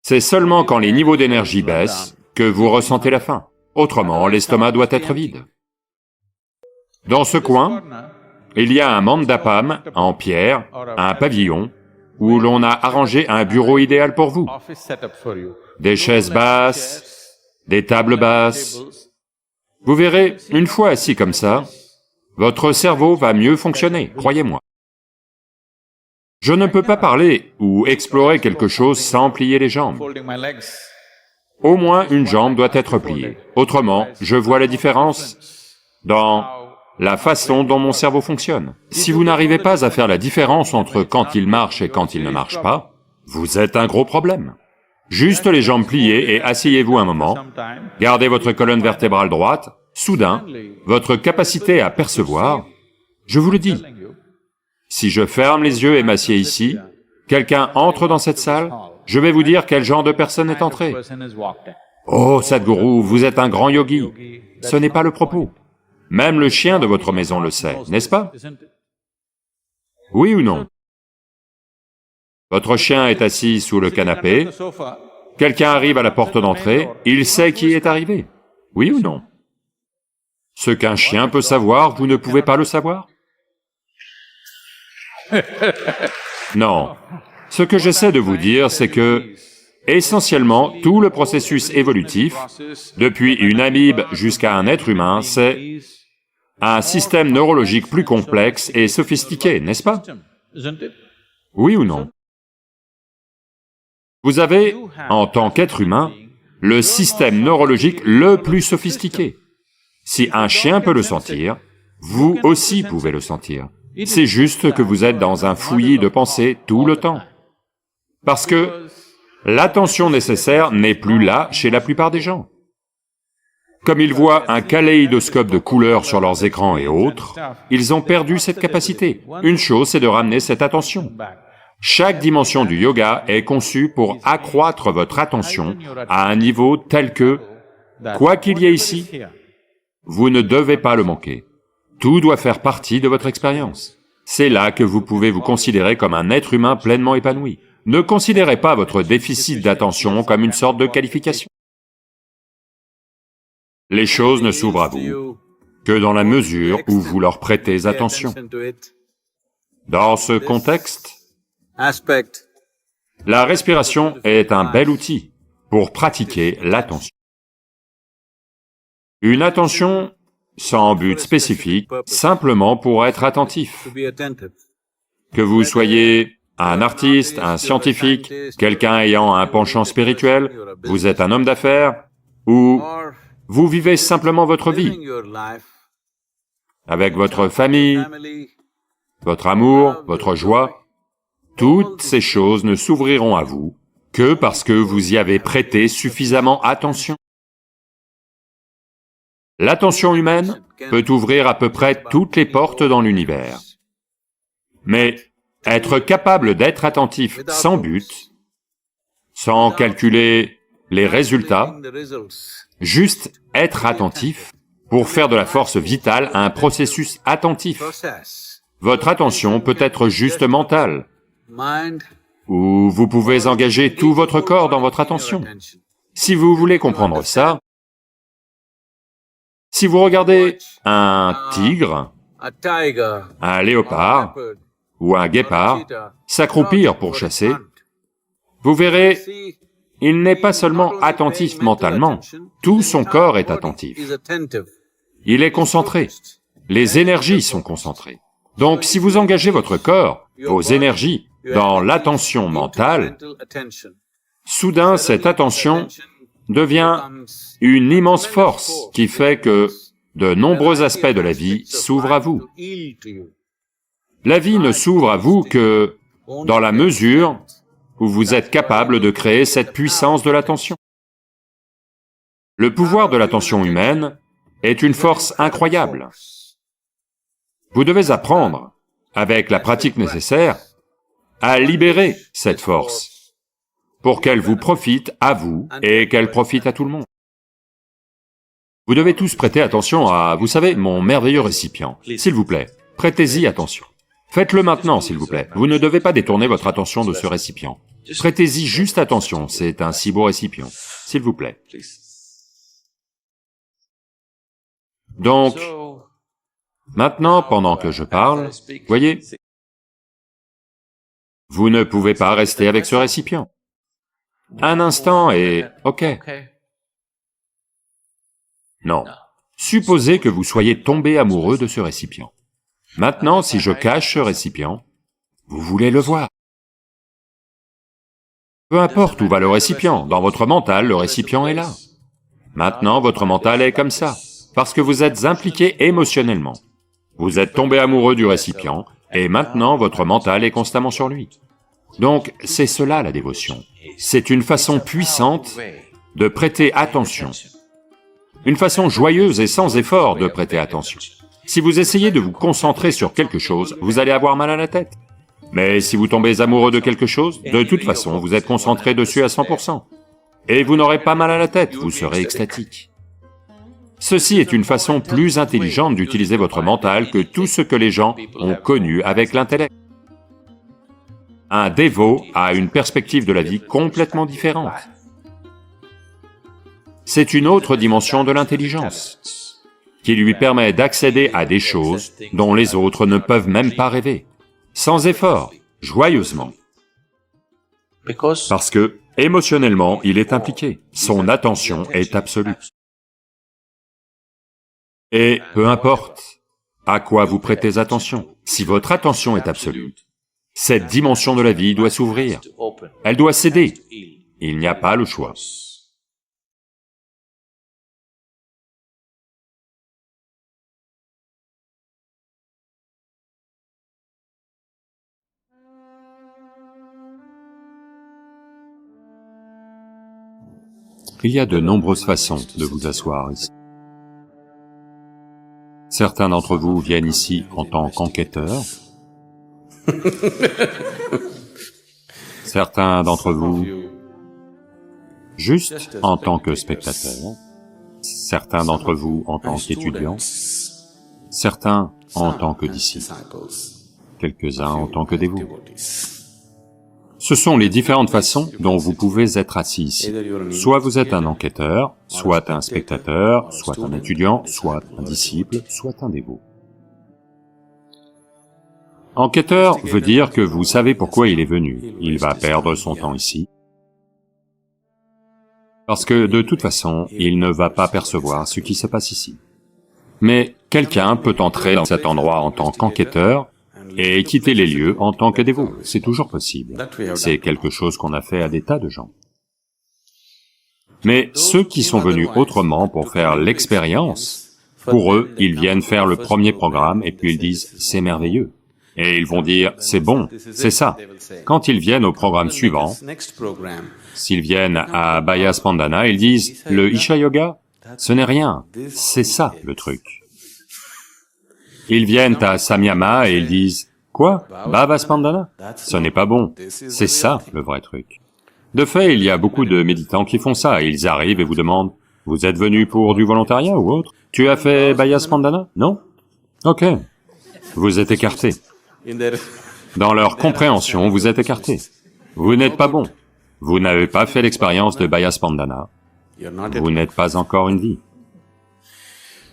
C'est seulement quand les niveaux d'énergie baissent que vous ressentez la faim. Autrement, l'estomac doit être vide. Dans ce coin, il y a un mandapam en pierre, un pavillon, où l'on a arrangé un bureau idéal pour vous. Des chaises basses, des tables basses. Vous verrez, une fois assis comme ça, votre cerveau va mieux fonctionner, croyez-moi. Je ne peux pas parler ou explorer quelque chose sans plier les jambes. Au moins une jambe doit être pliée. Autrement, je vois la différence dans la façon dont mon cerveau fonctionne. Si vous n'arrivez pas à faire la différence entre quand il marche et quand il ne marche pas, vous êtes un gros problème. Juste les jambes pliées et asseyez-vous un moment, gardez votre colonne vertébrale droite, soudain, votre capacité à percevoir, je vous le dis, si je ferme les yeux et m'assieds ici, quelqu'un entre dans cette salle, je vais vous dire quel genre de personne est entrée. Oh, Sadhguru, vous êtes un grand yogi. Ce n'est pas le propos. Même le chien de votre maison le sait, n'est-ce pas? Oui ou non? Votre chien est assis sous le canapé, quelqu'un arrive à la porte d'entrée, il sait qui est arrivé. Oui ou non? Ce qu'un chien peut savoir, vous ne pouvez pas le savoir? Non. Ce que j'essaie de vous dire, c'est que, essentiellement, tout le processus évolutif, depuis une amibe jusqu'à un être humain, c'est un système neurologique plus complexe et sophistiqué, n'est-ce pas? Oui ou non? Vous avez, en tant qu'être humain, le système neurologique le plus sophistiqué. Si un chien peut le sentir, vous aussi pouvez le sentir. C'est juste que vous êtes dans un fouillis de pensée tout le temps. Parce que l'attention nécessaire n'est plus là chez la plupart des gens. Comme ils voient un kaléidoscope de couleurs sur leurs écrans et autres, ils ont perdu cette capacité. Une chose, c'est de ramener cette attention. Chaque dimension du yoga est conçue pour accroître votre attention à un niveau tel que, quoi qu'il y ait ici, vous ne devez pas le manquer. Tout doit faire partie de votre expérience. C'est là que vous pouvez vous considérer comme un être humain pleinement épanoui. Ne considérez pas votre déficit d'attention comme une sorte de qualification. Les choses ne s'ouvrent à vous que dans la mesure où vous leur prêtez attention. Dans ce contexte, la respiration est un bel outil pour pratiquer l'attention. Une attention sans but spécifique, simplement pour être attentif. Que vous soyez un artiste, un scientifique, quelqu'un ayant un penchant spirituel, vous êtes un homme d'affaires, ou vous vivez simplement votre vie, avec votre famille, votre amour, votre joie, toutes ces choses ne s'ouvriront à vous que parce que vous y avez prêté suffisamment attention. L'attention humaine peut ouvrir à peu près toutes les portes dans l'univers. Mais être capable d'être attentif sans but, sans calculer les résultats, juste être attentif pour faire de la force vitale un processus attentif. Votre attention peut être juste mentale, ou vous pouvez engager tout votre corps dans votre attention. Si vous voulez comprendre ça, si vous regardez un tigre, un léopard, ou un guépard s'accroupir pour chasser, vous verrez, il n'est pas seulement attentif mentalement, tout son corps est attentif. Il est concentré, les énergies sont concentrées. Donc si vous engagez votre corps, vos énergies, dans l'attention mentale, soudain cette attention devient une immense force qui fait que de nombreux aspects de la vie s'ouvrent à vous. La vie ne s'ouvre à vous que dans la mesure où vous êtes capable de créer cette puissance de l'attention. Le pouvoir de l'attention humaine est une force incroyable. Vous devez apprendre, avec la pratique nécessaire, à libérer cette force, pour qu'elle vous profite à vous et qu'elle profite à tout le monde. Vous devez tous prêter attention à, vous savez, mon merveilleux récipient. S'il vous plaît, prêtez-y attention. Faites-le maintenant, s'il vous plaît. Vous ne devez pas détourner votre attention de ce récipient. Prêtez-y juste attention, c'est un si beau récipient. S'il vous plaît. Donc, maintenant, pendant que je parle, voyez, vous ne pouvez pas rester avec ce récipient. Un instant et... ok. Non. Supposez que vous soyez tombé amoureux de ce récipient. Maintenant, si je cache ce récipient, vous voulez le voir. Peu importe où va le récipient, dans votre mental, le récipient est là. Maintenant, votre mental est comme ça, parce que vous êtes impliqué émotionnellement. Vous êtes tombé amoureux du récipient, et maintenant votre mental est constamment sur lui. Donc, c'est cela la dévotion. C'est une façon puissante de prêter attention. Une façon joyeuse et sans effort de prêter attention. Si vous essayez de vous concentrer sur quelque chose, vous allez avoir mal à la tête. Mais si vous tombez amoureux de quelque chose, de toute façon, vous êtes concentré dessus à 100%. Et vous n'aurez pas mal à la tête, vous serez extatique. Ceci est une façon plus intelligente d'utiliser votre mental que tout ce que les gens ont connu avec l'intellect. Un dévot a une perspective de la vie complètement différente. C'est une autre dimension de l'intelligence, qui lui permet d'accéder à des choses dont les autres ne peuvent même pas rêver, sans effort, joyeusement. Parce que, émotionnellement, il est impliqué, son attention est absolue. Et peu importe à quoi vous prêtez attention, si votre attention est absolue, cette dimension de la vie doit s'ouvrir, elle doit céder, il n'y a pas le choix. Il y a de nombreuses façons de vous asseoir ici. Certains d'entre vous viennent ici en tant qu'enquêteurs. Certains d'entre vous juste en tant que spectateurs. Certains d'entre vous en tant qu'étudiants. Certains en tant que disciples. Quelques-uns en tant que dévots. Ce sont les différentes façons dont vous pouvez être assis ici. Soit vous êtes un enquêteur, soit un spectateur, soit un étudiant, soit un disciple, soit un dévot. Enquêteur veut dire que vous savez pourquoi il est venu. Il va perdre son temps ici. Parce que de toute façon, il ne va pas percevoir ce qui se passe ici. Mais quelqu'un peut entrer dans cet endroit en tant qu'enquêteur et quitter les lieux en tant que dévot, c'est toujours possible. C'est quelque chose qu'on a fait à des tas de gens. Mais ceux qui sont venus autrement pour faire l'expérience, pour eux, ils viennent faire le premier programme et puis ils disent « c'est merveilleux ». Et ils vont dire « c'est bon, c'est ça ». Quand ils viennent au programme suivant, s'ils viennent à Bayaspandana, ils disent « le Isha Yoga, ce n'est rien, c'est ça le truc ». Ils viennent à Samyama et ils disent « Quoi? Bhavaspandana? Ce n'est pas bon, c'est ça le vrai truc ». De fait, il y a beaucoup de méditants qui font ça, ils arrivent et vous demandent « Vous êtes venu pour du volontariat ou autre? Tu as fait Bayaspandana? Non? Ok. Vous êtes écarté. Dans leur compréhension, vous êtes écarté. Vous n'êtes pas bon. Vous n'avez pas fait l'expérience de Bayaspandana. Vous n'êtes pas encore une vie. »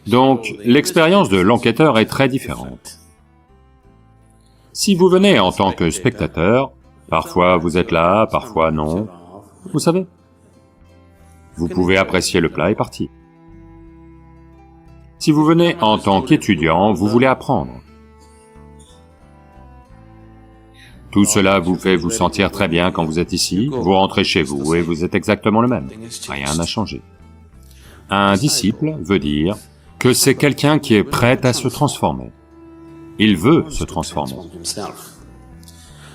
Donc, l'expérience de l'enquêteur est très différente. Si vous venez en tant que spectateur, parfois vous êtes là, parfois non, vous savez, vous pouvez apprécier le plat et partir. Si vous venez en tant qu'étudiant, vous voulez apprendre. Tout cela vous fait vous sentir très bien quand vous êtes ici, vous rentrez chez vous et vous êtes exactement le même. Rien n'a changé. Un disciple veut dire que c'est quelqu'un qui est prêt à se transformer. Il veut se transformer.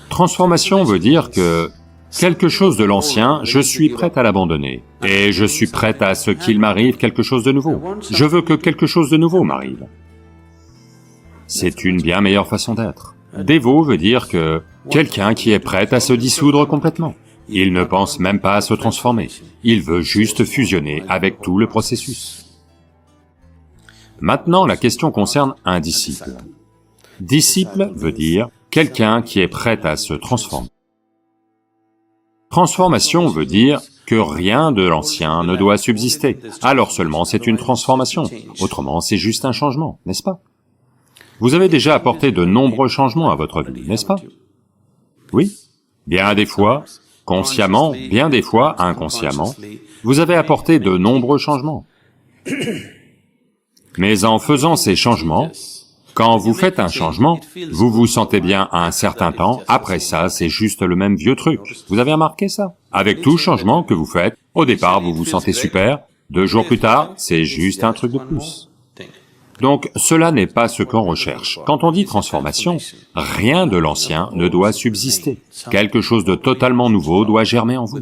Transformation veut dire que quelque chose de l'ancien, je suis prêt à l'abandonner, et je suis prêt à ce qu'il m'arrive quelque chose de nouveau. Je veux que quelque chose de nouveau m'arrive. C'est une bien meilleure façon d'être. Dévot veut dire que quelqu'un qui est prêt à se dissoudre complètement. Il ne pense même pas à se transformer, il veut juste fusionner avec tout le processus. Maintenant, la question concerne un disciple. Disciple veut dire quelqu'un qui est prêt à se transformer. Transformation veut dire que rien de l'ancien ne doit subsister, alors seulement c'est une transformation, autrement c'est juste un changement, n'est-ce pas? Vous avez déjà apporté de nombreux changements à votre vie, n'est-ce pas? Oui, bien des fois, consciemment, bien des fois, inconsciemment, vous avez apporté de nombreux changements. Mais en faisant ces changements, quand vous faites un changement, vous vous sentez bien à un certain temps, après ça, c'est juste le même vieux truc. Vous avez remarqué ça? Avec tout changement que vous faites, au départ, vous vous sentez super, 2 jours plus tard, c'est juste un truc de plus. Donc, cela n'est pas ce qu'on recherche. Quand on dit transformation, rien de l'ancien ne doit subsister. Quelque chose de totalement nouveau doit germer en vous.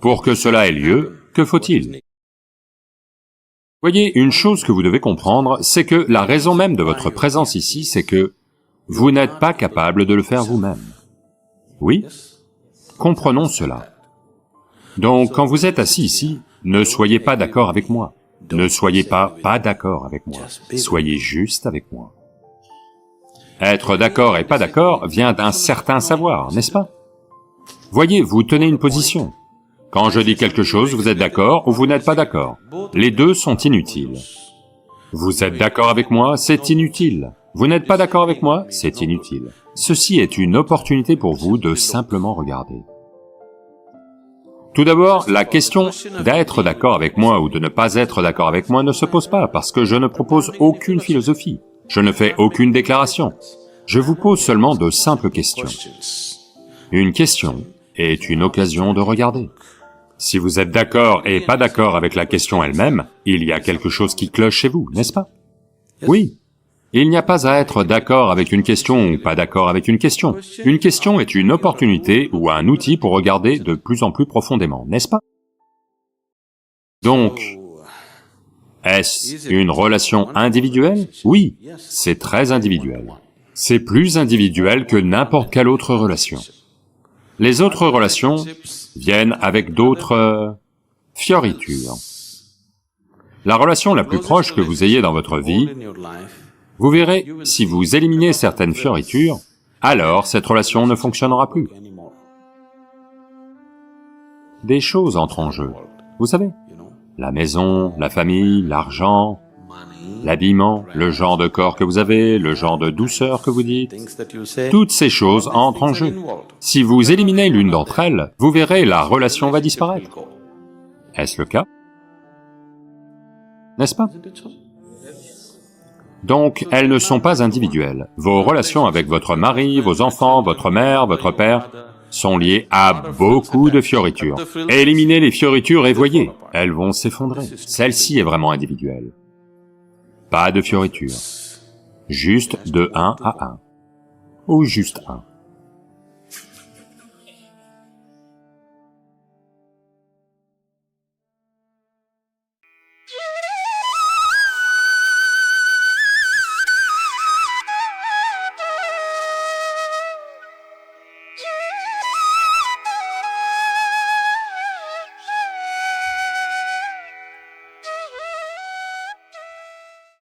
Pour que cela ait lieu, que faut-il? Voyez, une chose que vous devez comprendre, c'est que la raison même de votre présence ici, c'est que vous n'êtes pas capable de le faire vous-même. Oui? Comprenons cela. Donc, quand vous êtes assis ici, ne soyez pas d'accord avec moi. Ne soyez pas d'accord avec moi. Soyez juste avec moi. Être d'accord et pas d'accord vient d'un certain savoir, n'est-ce pas? Voyez, vous tenez une position. Quand je dis quelque chose, vous êtes d'accord ou vous n'êtes pas d'accord. Les deux sont inutiles. Vous êtes d'accord avec moi, c'est inutile. Vous n'êtes pas d'accord avec moi, c'est inutile. Ceci est une opportunité pour vous de simplement regarder. Tout d'abord, la question d'être d'accord avec moi ou de ne pas être d'accord avec moi ne se pose pas parce que je ne propose aucune philosophie. Je ne fais aucune déclaration. Je vous pose seulement de simples questions. Une question est une occasion de regarder. Si vous êtes d'accord et pas d'accord avec la question elle-même, il y a quelque chose qui cloche chez vous, n'est-ce pas? Oui. Il n'y a pas à être d'accord avec une question ou pas d'accord avec une question. Une question est une opportunité ou un outil pour regarder de plus en plus profondément, n'est-ce pas? Donc, est-ce une relation individuelle? Oui, c'est très individuel. C'est plus individuel que n'importe quelle autre relation. Les autres relations viennent avec d'autres fioritures. La relation la plus proche que vous ayez dans votre vie, vous verrez, si vous éliminez certaines fioritures, alors cette relation ne fonctionnera plus. Des choses entrent en jeu, vous savez, la maison, la famille, l'argent, l'habillement, le genre de corps que vous avez, le genre de douceur que vous dites, toutes ces choses entrent en jeu. Si vous éliminez l'une d'entre elles, vous verrez, la relation va disparaître. Est-ce le cas? N'est-ce pas? Donc, elles ne sont pas individuelles. Vos relations avec votre mari, vos enfants, votre mère, votre père sont liées à beaucoup de fioritures. Éliminez les fioritures et voyez, elles vont s'effondrer. Celle-ci est vraiment individuelle. Pas de fioritures. Juste de 1 à 1. Ou juste 1.